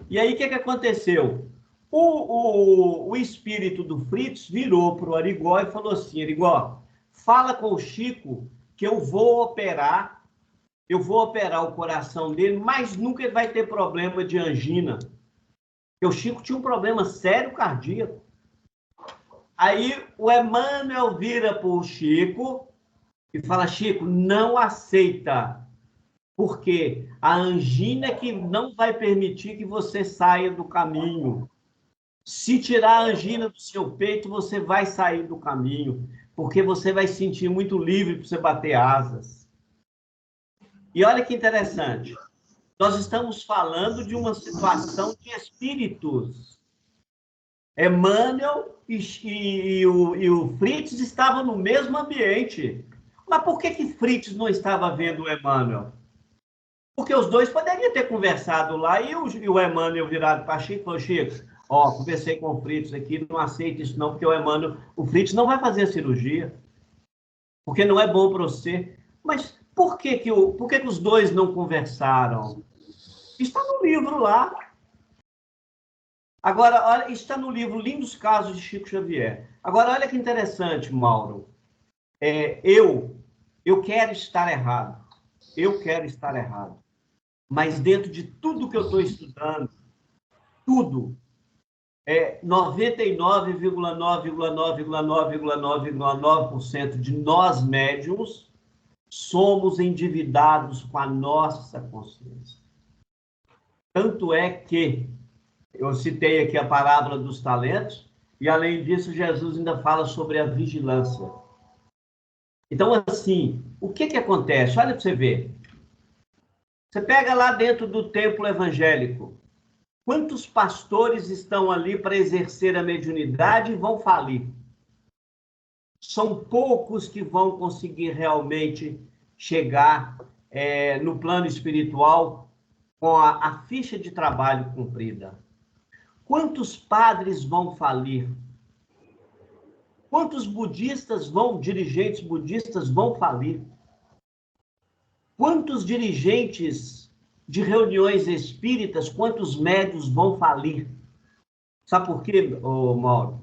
Speaker 3: E aí, o que aconteceu? O espírito do Fritz virou para o Arigó e falou assim, Arigó, fala com o Chico que eu vou operar o coração dele, mas nunca ele vai ter problema de angina. Porque o Chico tinha um problema sério cardíaco. Aí o Emmanuel vira para o Chico e fala, Chico, não aceita, porque a angina é que não vai permitir que você saia do caminho. Se tirar a angina do seu peito, você vai sair do caminho, porque você vai se sentir muito livre para você bater asas. E olha que interessante, nós estamos falando de uma situação de espíritos. Emmanuel e o Fritz estavam no mesmo ambiente. Mas por que Fritz não estava vendo o Emmanuel? Porque os dois poderiam ter conversado lá e o Emmanuel virado para Chico e falou, Chico, ó, conversei com o Fritz aqui, não aceita isso não, porque o Fritz não vai fazer a cirurgia, porque não é bom para você. Mas por que os dois não conversaram? Está no livro lá. Agora, olha, está no livro Lindos Casos de Chico Xavier. Agora, olha que interessante, Mauro. Eu quero estar errado. Eu quero estar errado. Mas dentro de tudo que eu estou estudando, tudo, 99,9,9,9,9,9% de nós médiums somos endividados com a nossa consciência. Tanto é que eu citei aqui a parábola dos talentos, e além disso, Jesus ainda fala sobre a vigilância. Então, assim, o que acontece? Olha para você ver. Você pega lá dentro do templo evangélico, quantos pastores estão ali para exercer a mediunidade e vão falir? São poucos que vão conseguir realmente chegar no plano espiritual com a ficha de trabalho cumprida. Quantos padres vão falir? Quantos dirigentes budistas vão falir? Quantos dirigentes de reuniões espíritas, quantos médios vão falir? Sabe por quê, Mauro?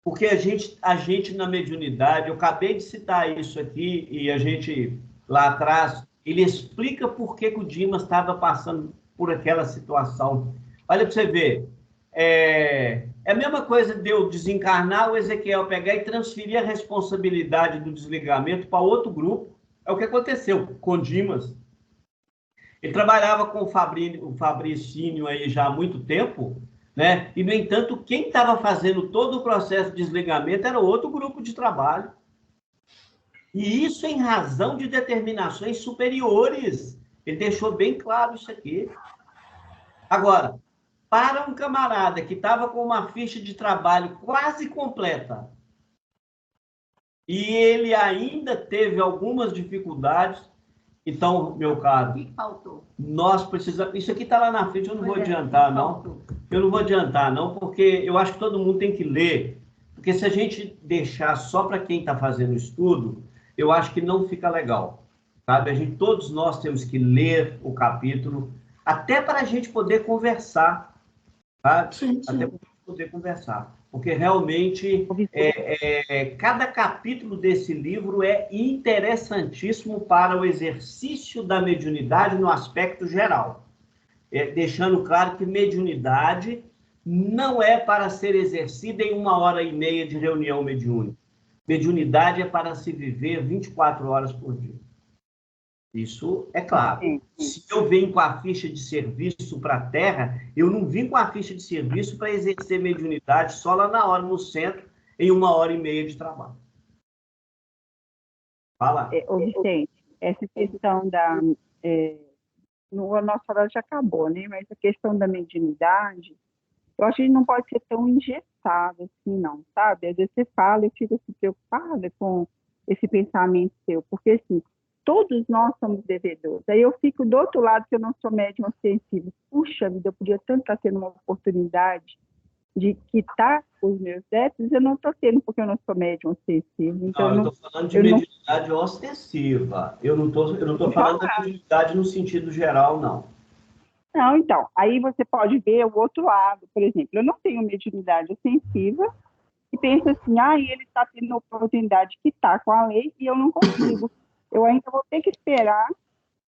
Speaker 3: Porque a gente na mediunidade, eu acabei de citar isso aqui, e a gente, lá atrás, ele explica por que o Dimas estava passando por aquela situação. Olha para você ver, é a mesma coisa de eu desencarnar, o Ezequiel pegar e transferir a responsabilidade do desligamento para outro grupo. É o que aconteceu com Dimas. Ele trabalhava com o Fabricínio aí já há muito tempo, né? E, no entanto, quem estava fazendo todo o processo de desligamento era outro grupo de trabalho. E isso em razão de determinações superiores. Ele deixou bem claro isso aqui. Agora, para um camarada que estava com uma ficha de trabalho quase completa, e ele ainda teve algumas dificuldades, então, meu caro,
Speaker 9: O que faltou?
Speaker 3: nós precisamos... Isso aqui está lá na frente, eu não vou adiantar, não. Eu não vou adiantar, não, porque eu acho que todo mundo tem que ler. Porque se a gente deixar só para quem está fazendo o estudo, eu acho que não fica legal. Sabe? Todos nós temos que ler o capítulo, até para a gente poder conversar. Sabe?
Speaker 4: Sim, sim.
Speaker 3: Até para poder conversar. Porque realmente cada capítulo desse livro é interessantíssimo para o exercício da mediunidade no aspecto geral. Deixando claro que mediunidade não é para ser exercida em 1h30 de reunião mediúnica. Mediunidade é para se viver 24 horas por dia. Isso é claro. Se eu venho com a ficha de serviço para a Terra, eu não vim com a ficha de serviço para exercer mediunidade só lá na hora, no centro, em 1h30 de trabalho. Fala.
Speaker 8: Vicente, essa questão da... a nossa hora já acabou, né? Mas a questão da mediunidade, eu acho que não pode ser tão engessado assim, não, sabe? Às vezes você fala e fica se preocupada com esse pensamento seu, porque assim, todos nós somos devedores. Aí eu fico do outro lado, que eu não sou médium sensível. Puxa vida, eu podia tanto estar tendo uma oportunidade de quitar os meus débitos, eu não estou tendo, porque eu não sou médium ostensivo. Então,
Speaker 3: Não, eu estou falando de mediunidade ostensiva. Eu não estou falando da mediunidade no sentido geral, não.
Speaker 8: Não, então, aí você pode ver o outro lado. Por exemplo, eu não tenho mediunidade ostensiva e penso assim, ele está tendo a oportunidade de quitar com a lei e eu não consigo. Eu ainda vou ter que esperar,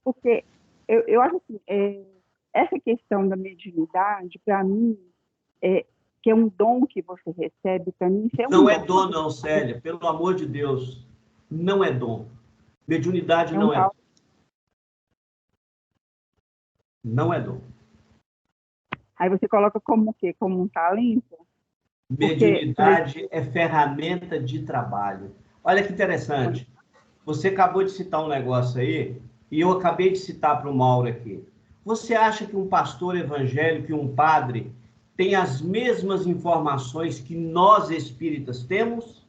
Speaker 8: porque eu acho assim, essa questão da mediunidade, para mim, que é um dom que você recebe, para mim, isso é um
Speaker 3: Não
Speaker 8: dom.
Speaker 3: é dom, não, Célia. Pelo amor de Deus. Não é dom. Mediunidade não é dom. Não é dom.
Speaker 8: Aí você coloca como o quê? Como um talento?
Speaker 3: Mediunidade é ferramenta de trabalho. Olha que interessante. Você acabou de citar um negócio aí, e eu acabei de citar para o Mauro aqui. Você acha que um pastor evangélico e um padre têm as mesmas informações que nós espíritas temos?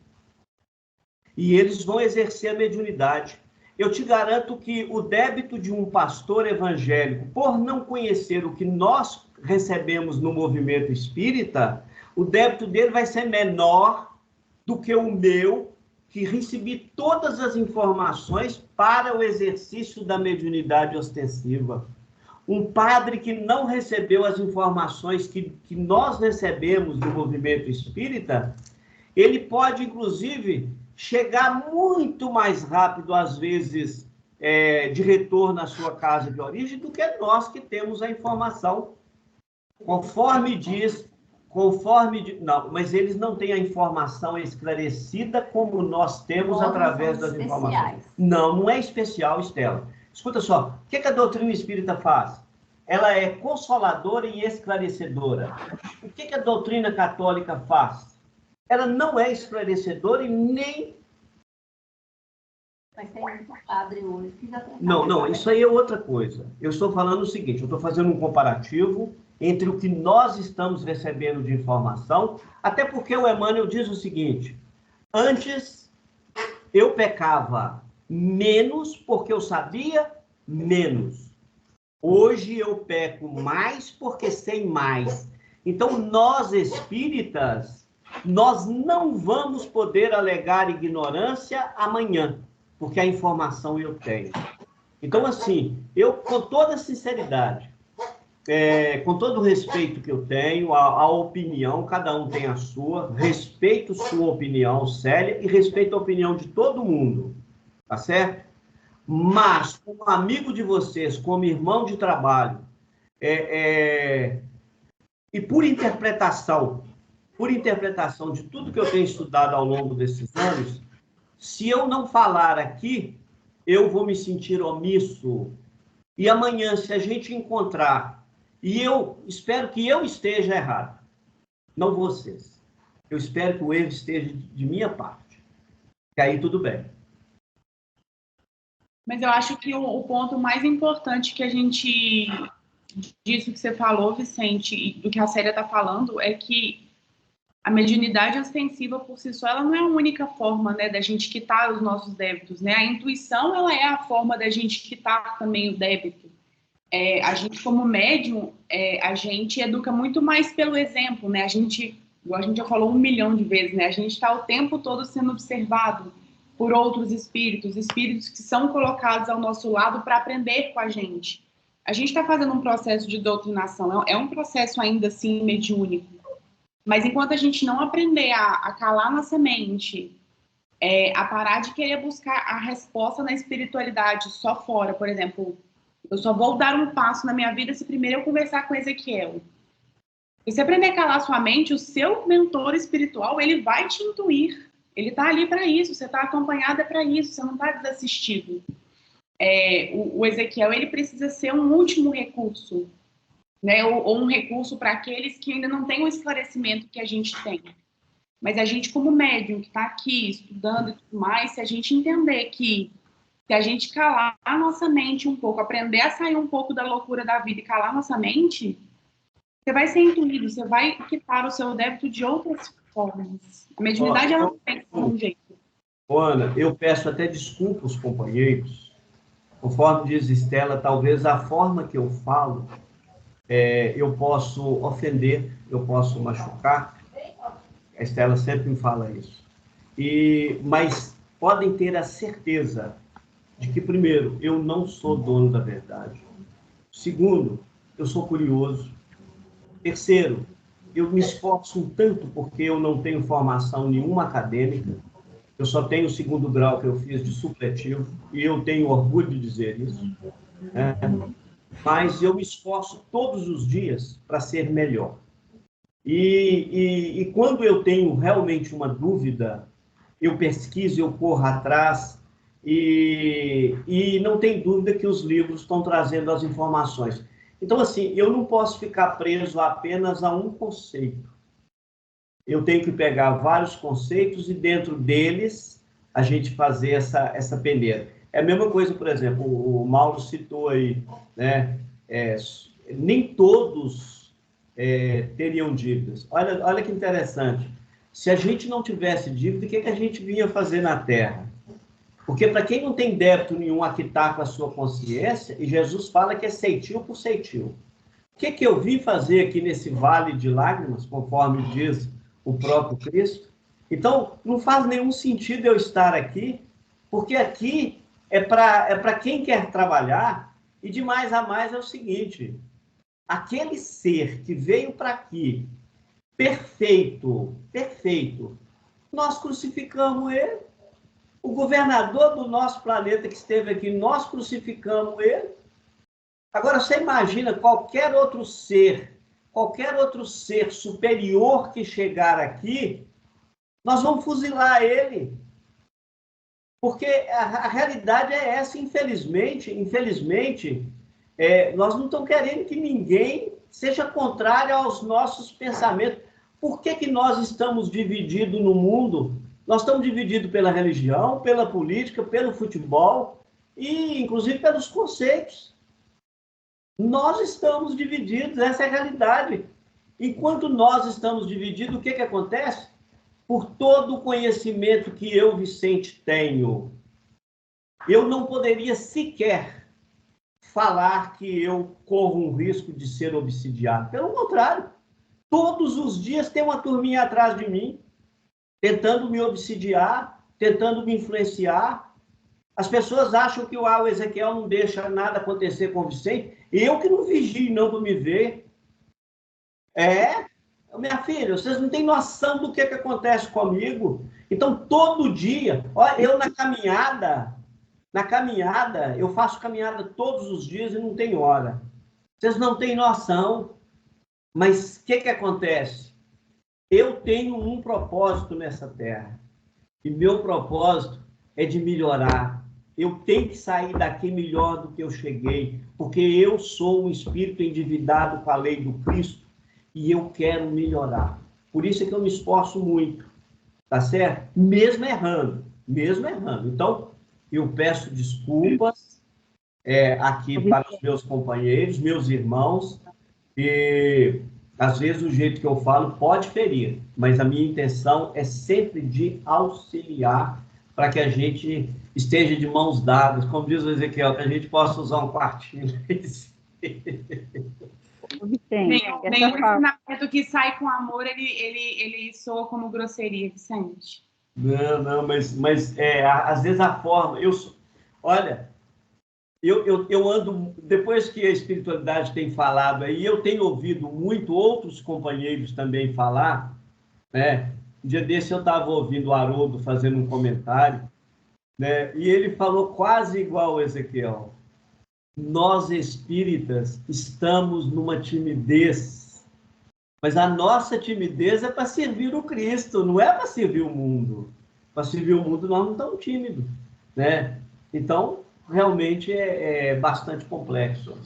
Speaker 3: E eles vão exercer a mediunidade. Eu te garanto que o débito de um pastor evangélico, por não conhecer o que nós recebemos no movimento espírita, o débito dele vai ser menor do que o meu, que recebi todas as informações para o exercício da mediunidade ostensiva. Um padre que não recebeu as informações que nós recebemos do movimento espírita, ele pode, inclusive, chegar muito mais rápido, às vezes, de retorno à sua casa de origem, do que nós que temos a informação. Conforme diz, não, mas eles não têm a informação esclarecida como nós temos através das informações. Não é especial, Estela. Escuta só, o que a doutrina espírita faz? Ela é consoladora e esclarecedora. O que a doutrina católica faz? Ela não é esclarecedora e nem...
Speaker 9: Mas tem muito padre hoje que já tem...
Speaker 3: Não, isso aí é outra coisa. Eu estou falando o seguinte, eu estou fazendo um comparativo entre o que nós estamos recebendo de informação, até porque o Emmanuel diz o seguinte: antes eu pecava menos porque eu sabia menos. Hoje eu peco mais porque sei mais. Então, nós espíritas, nós não vamos poder alegar ignorância amanhã, porque a informação eu tenho. Então, assim, eu, com toda sinceridade, com todo o respeito que eu tenho, a opinião, cada um tem a sua, respeito sua opinião, Célia, e respeito a opinião de todo mundo, tá certo? Mas, como amigo de vocês, como irmão de trabalho, e por interpretação de tudo que eu tenho estudado ao longo desses anos, se eu não falar aqui, eu vou me sentir omisso. E amanhã, se a gente encontrar, e eu espero que eu esteja errado, não vocês. Eu espero que o erro esteja de minha parte. Que aí tudo bem.
Speaker 1: Mas eu acho que o ponto mais importante que a gente, disso que você falou, Vicente, e do que a Célia está falando, é que a mediunidade ostensiva por si só, ela não é a única forma, né, da gente quitar os nossos débitos, né? A intuição, ela é a forma da gente quitar também o débito. A gente, como médium, a gente educa muito mais pelo exemplo, né? A gente, igual a gente já falou 1 milhão de vezes, né? A gente está o tempo todo sendo observado por outros espíritos que são colocados ao nosso lado para aprender com a gente. A gente está fazendo um processo de doutrinação, é um processo ainda assim mediúnico. Mas enquanto a gente não aprender a calar nossa mente, a parar de querer buscar a resposta na espiritualidade só fora, por exemplo, eu só vou dar um passo na minha vida se primeiro eu conversar com Ezequiel. E se aprender a calar sua mente, o seu mentor espiritual, ele vai te intuir. Ele está ali para isso, você está acompanhada para isso, você não está desassistido. O Ezequiel, ele precisa ser um último recurso, né? Ou um recurso para aqueles que ainda não têm o esclarecimento que a gente tem. Mas a gente, como médium, que está aqui estudando e tudo mais, se a gente entender que se a gente calar a nossa mente um pouco, aprender a sair um pouco da loucura da vida e calar a nossa mente, você vai ser intuído, você vai quitar o seu débito de outras formas. A mediunidade, ela não tem um jeito.
Speaker 3: Ana, eu peço até desculpa aos companheiros, conforme diz Estela, talvez a forma que eu falo, eu posso ofender, eu posso machucar. A Estela sempre me fala isso. Mas podem ter a certeza de que, primeiro, eu não sou dono da verdade. Segundo, eu sou curioso. Terceiro, eu me esforço um tanto porque eu não tenho formação nenhuma acadêmica. Eu só tenho o 2º grau que eu fiz de supletivo, e eu tenho orgulho de dizer isso. Né? Mas eu me esforço todos os dias para ser melhor. E quando eu tenho realmente uma dúvida, eu pesquiso, eu corro atrás, e não tem dúvida que os livros estão trazendo as informações. Então, assim, eu não posso ficar preso apenas a um conceito. Eu tenho que pegar vários conceitos e, dentro deles, a gente fazer essa peneira. É a mesma coisa, por exemplo, o Mauro citou aí, né? Nem todos teriam dívidas. Olha que interessante. Se a gente não tivesse dívida, o que a gente vinha fazer na Terra? Porque para quem não tem débito nenhum a quitar com a sua consciência, e Jesus fala que é ceitil por ceitil. O que eu vim fazer aqui nesse vale de lágrimas, conforme diz o próprio Cristo? Então, não faz nenhum sentido eu estar aqui, porque aqui é para quem quer trabalhar, e de mais a mais é o seguinte: aquele ser que veio para aqui, perfeito, nós crucificamos ele. O governador do nosso planeta que esteve aqui, nós crucificamos ele. Agora, você imagina qualquer outro ser superior que chegar aqui, nós vamos fuzilar ele. Porque a realidade é essa, infelizmente, nós não estamos querendo que ninguém seja contrário aos nossos pensamentos. Por que nós estamos divididos no mundo? Nós estamos divididos pela religião, pela política, pelo futebol e, inclusive, pelos conceitos. Nós estamos divididos, essa é a realidade. Enquanto nós estamos divididos, o que acontece? Por todo o conhecimento que eu, Vicente, tenho, eu não poderia sequer falar que eu corro um risco de ser obsidiado. Pelo contrário, todos os dias tem uma turminha atrás de mim, tentando me obsidiar, tentando me influenciar. As pessoas acham que o Ezequiel não deixa nada acontecer com o Vicente. Eu que não vigio não para me ver. Minha filha, vocês não têm noção do que acontece comigo. Então, todo dia, eu na caminhada, eu faço caminhada todos os dias e não tem hora. Vocês não têm noção. Mas o que acontece? Eu tenho um propósito nessa terra. E meu propósito é de melhorar. Eu tenho que sair daqui melhor do que eu cheguei, porque eu sou um espírito endividado com a lei do Cristo e eu quero melhorar. Por isso é que eu me esforço muito, tá certo? Mesmo errando. Então, eu peço desculpas aqui para os meus companheiros, meus irmãos, e às vezes o jeito que eu falo pode ferir, mas a minha intenção é sempre de auxiliar para que a gente esteja de mãos dadas, como diz o Ezequiel, que a gente possa usar um quartinho.
Speaker 1: Nenhum ensinamento que sai com amor, ele soa como grosseria, Vicente.
Speaker 3: Não, mas às vezes a forma... Olha, eu ando... Depois que a espiritualidade tem falado aí, eu tenho ouvido muito outros companheiros também falar, né? Um dia desse eu estava ouvindo o Haroldo fazendo um comentário, né? E ele falou quase igual o Ezequiel. Nós espíritas estamos numa timidez, mas a nossa timidez é para servir o Cristo, não é para servir o mundo. Para servir o mundo nós não estamos tímidos, né? Então, realmente é bastante complexo.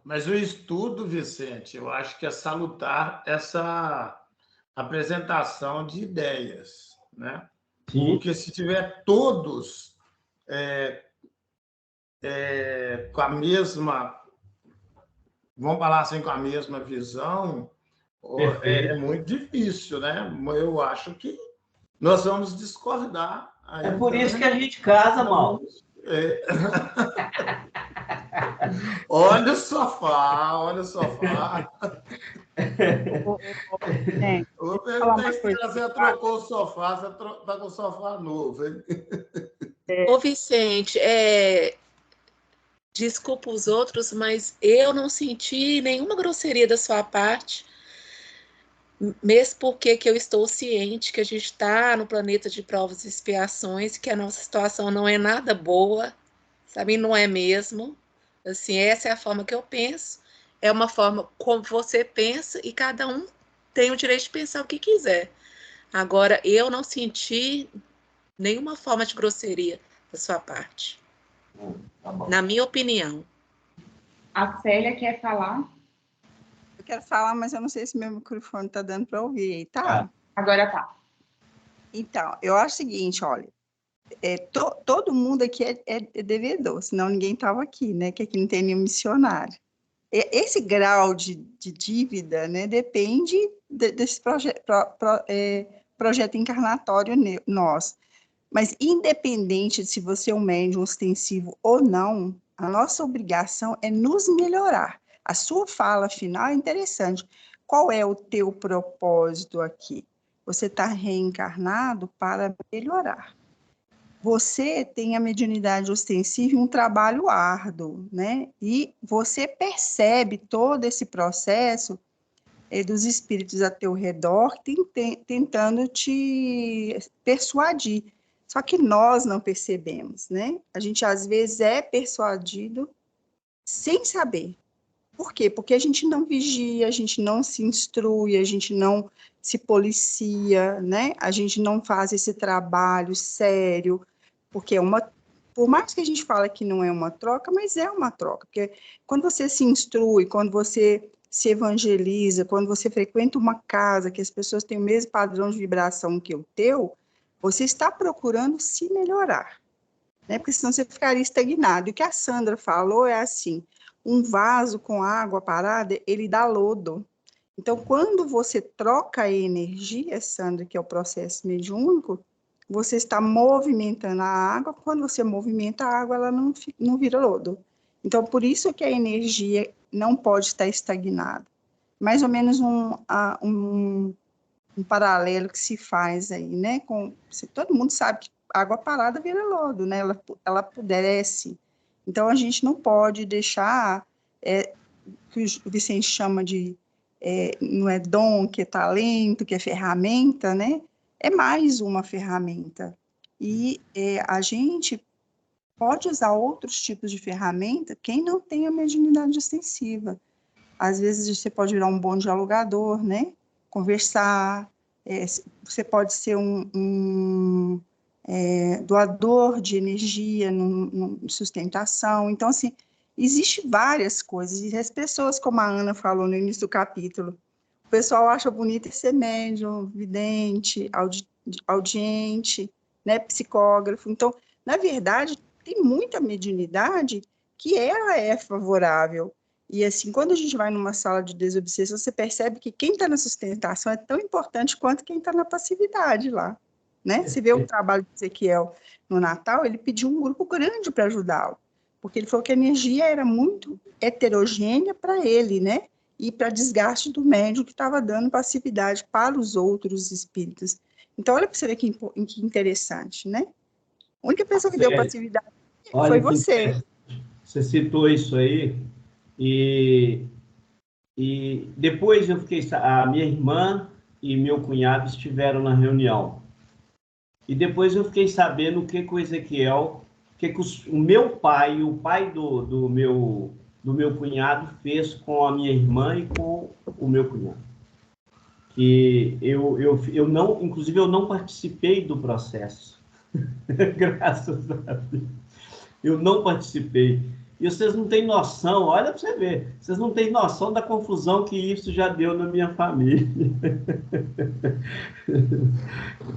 Speaker 4: Mas o estudo, Vicente, eu acho que é salutar essa apresentação de ideias, né?
Speaker 3: Sim.
Speaker 4: Porque se tiver todos com a mesma, vamos falar assim, com a mesma visão, é muito difícil, né? Eu acho que nós vamos discordar.
Speaker 3: É por isso que a gente casa, Mauro.
Speaker 4: Olha o sofá.
Speaker 8: Gente,
Speaker 4: Vou
Speaker 8: deixa eu falar
Speaker 4: perguntar
Speaker 8: uma
Speaker 4: se
Speaker 8: coisa.
Speaker 4: você trocou o sofá, você tá com o sofá novo, hein?
Speaker 2: Ô, Vicente, desculpa os outros, mas eu não senti nenhuma grosseria da sua parte, mesmo porque que eu estou ciente que a gente está no planeta de provas e expiações, que a nossa situação não é nada boa, sabe? Não é mesmo. Assim, essa é a forma que eu penso, é uma forma como você pensa e cada um tem o direito de pensar o que quiser. Agora, eu não senti nenhuma forma de grosseria da sua parte,
Speaker 3: Tá bom.
Speaker 2: na minha opinião.
Speaker 1: A Célia quer falar?
Speaker 8: Eu quero falar, mas eu não sei se meu microfone está dando para ouvir aí, tá?
Speaker 1: Agora tá.
Speaker 8: Então, eu acho o seguinte, olha, todo mundo aqui é devedor, senão ninguém estava aqui, né? Que aqui não tem nenhum missionário. Esse grau de dívida, né, depende desse projeto encarnatório nosso. Mas, independente de se você é um médium ostensivo ou não, a nossa obrigação é nos melhorar. A sua fala final é interessante. Qual é o teu propósito aqui? Você está reencarnado para melhorar. Você tem a mediunidade ostensiva e um trabalho árduo, né? E você percebe todo esse processo dos espíritos a teu redor tentando te persuadir. Só que nós não percebemos, né? A gente, às vezes, é persuadido sem saber. Por quê? Porque a gente não vigia, a gente não se instrui, a gente não se policia, né? A gente não faz esse trabalho sério, porque por mais que a gente fale que não é uma troca, mas é uma troca, porque quando você se instrui, quando você se evangeliza, quando você frequenta uma casa que as pessoas têm o mesmo padrão de vibração que o teu, você está procurando se melhorar, né? Porque senão você ficaria estagnado. E o que a Sandra falou é assim, um vaso com água parada, ele dá lodo. Então, quando você troca a energia, Sandra, que é o processo mediúnico, você está movimentando a água. Quando você movimenta a água, ela não vira lodo. Então, por isso que a energia não pode estar estagnada. Mais ou menos um paralelo que se faz aí, né? Todo mundo sabe que água parada vira lodo, né? Ela apodrece. Então, a gente não pode deixar, que o Vicente chama de, não é dom, que é talento, que é ferramenta, né? É mais uma ferramenta. E a gente pode usar outros tipos de ferramenta, quem não tem a mediunidade ostensiva. Às vezes você pode virar um bom dialogador, né? Conversar, você pode ser um doador de energia, sustentação. Então, assim, existe várias coisas. E as pessoas, como a Ana falou no início do capítulo, o pessoal acha bonito ser médium, vidente, audiente, né, psicógrafo. Então, na verdade, tem muita mediunidade que ela é favorável. E assim, quando a gente vai numa sala de desobsessão, você percebe que quem está na sustentação é tão importante quanto quem está na passividade lá, né? Você vê o trabalho de Ezequiel no Natal, ele pediu um grupo grande para ajudá-lo, porque ele falou que a energia era muito heterogênea para ele, né? E para desgaste do médium que estava dando passividade para os outros espíritos. Então, olha para você ver que interessante, né? A única pessoa que deu passividade foi você.
Speaker 3: Você citou isso aí, e depois eu fiquei... A minha irmã e meu cunhado estiveram na reunião. E depois eu fiquei sabendo o que o Ezequiel, o meu pai, o pai do meu cunhado fez com a minha irmã e com o meu cunhado. Que eu não, inclusive eu não participei do processo. Graças a Deus. Eu não participei. E vocês não têm noção, olha para você ver, vocês não têm noção da confusão que isso já deu na minha família.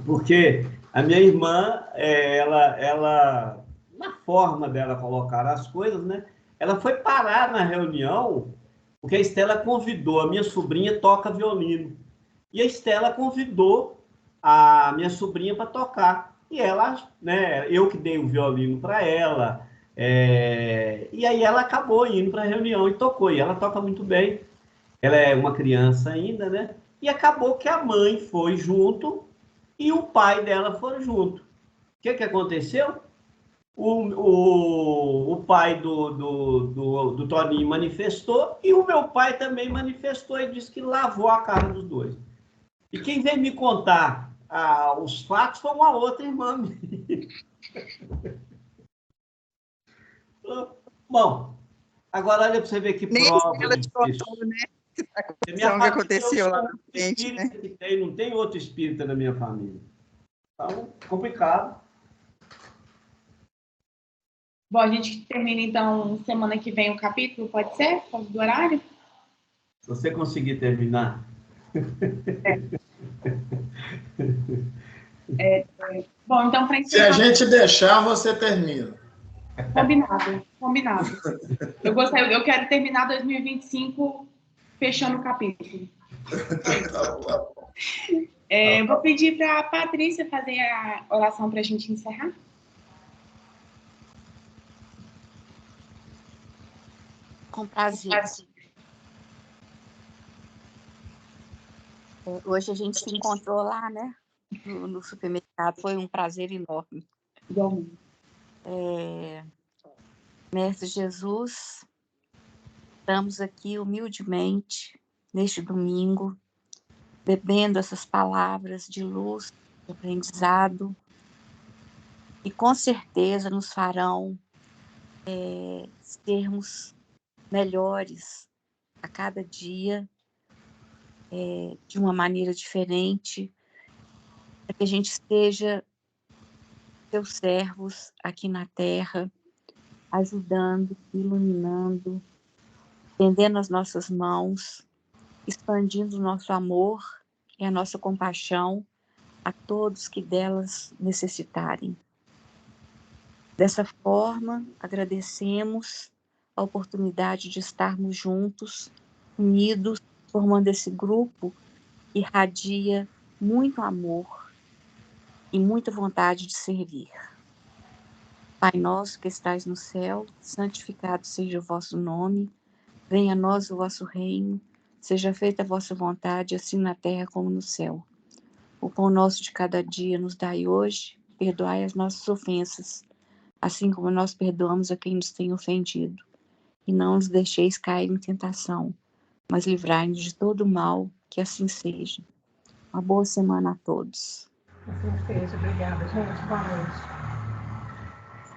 Speaker 3: Porque a minha irmã, ela, na forma dela colocar as coisas, né? Ela foi parar na reunião, porque a Estela convidou, a minha sobrinha toca violino. E a Estela convidou a minha sobrinha para tocar. E ela, né, eu que dei o violino para ela, e aí ela acabou indo para a reunião e tocou. E ela toca muito bem. ela é uma criança ainda, né? E acabou que a mãe foi junto e o pai dela foi junto. O que aconteceu? O pai do Toninho manifestou e o meu pai também manifestou e disse que lavou a cara dos dois. E quem veio me contar os fatos foi uma outra irmã minha. Bom, agora olha para você ver que prova.
Speaker 7: Ela te contou, né? A confusão que aconteceu lá na frente, né?
Speaker 3: Não tem outro espírita na minha família. Então, complicado.
Speaker 1: Bom, a gente termina, então, semana que vem o capítulo, pode ser? Por causa do horário?
Speaker 3: Se você conseguir terminar.
Speaker 1: Bom, então, para
Speaker 4: Se a gente deixar, você termina.
Speaker 1: Combinado. Eu quero terminar 2025 fechando o capítulo. Vou pedir para a Patrícia fazer a oração para a gente encerrar.
Speaker 7: Com prazer. Hoje a gente se encontrou lá, né? No supermercado. Foi um prazer enorme.
Speaker 1: Igualmente.
Speaker 7: Mestre Jesus, estamos aqui humildemente, neste domingo, bebendo essas palavras de luz, de aprendizado, e com certeza nos farão sermos melhores a cada dia, de uma maneira diferente, para que a gente esteja seus servos aqui na Terra, ajudando, iluminando, estendendo as nossas mãos, expandindo o nosso amor e a nossa compaixão a todos que delas necessitarem. Dessa forma, agradecemos a oportunidade de estarmos juntos, unidos, formando esse grupo que irradia muito amor e muita vontade de servir. Pai nosso que estais no céu, santificado seja o vosso nome, venha a nós o vosso reino, seja feita a vossa vontade, assim na terra como no céu. O pão nosso de cada dia nos dai hoje, perdoai as nossas ofensas, assim como nós perdoamos a quem nos tem ofendido. E não nos deixeis cair em tentação, mas livrai-nos de todo o mal, que assim seja. Uma boa semana a todos.
Speaker 5: Assim seja. Obrigada, gente. Boa noite.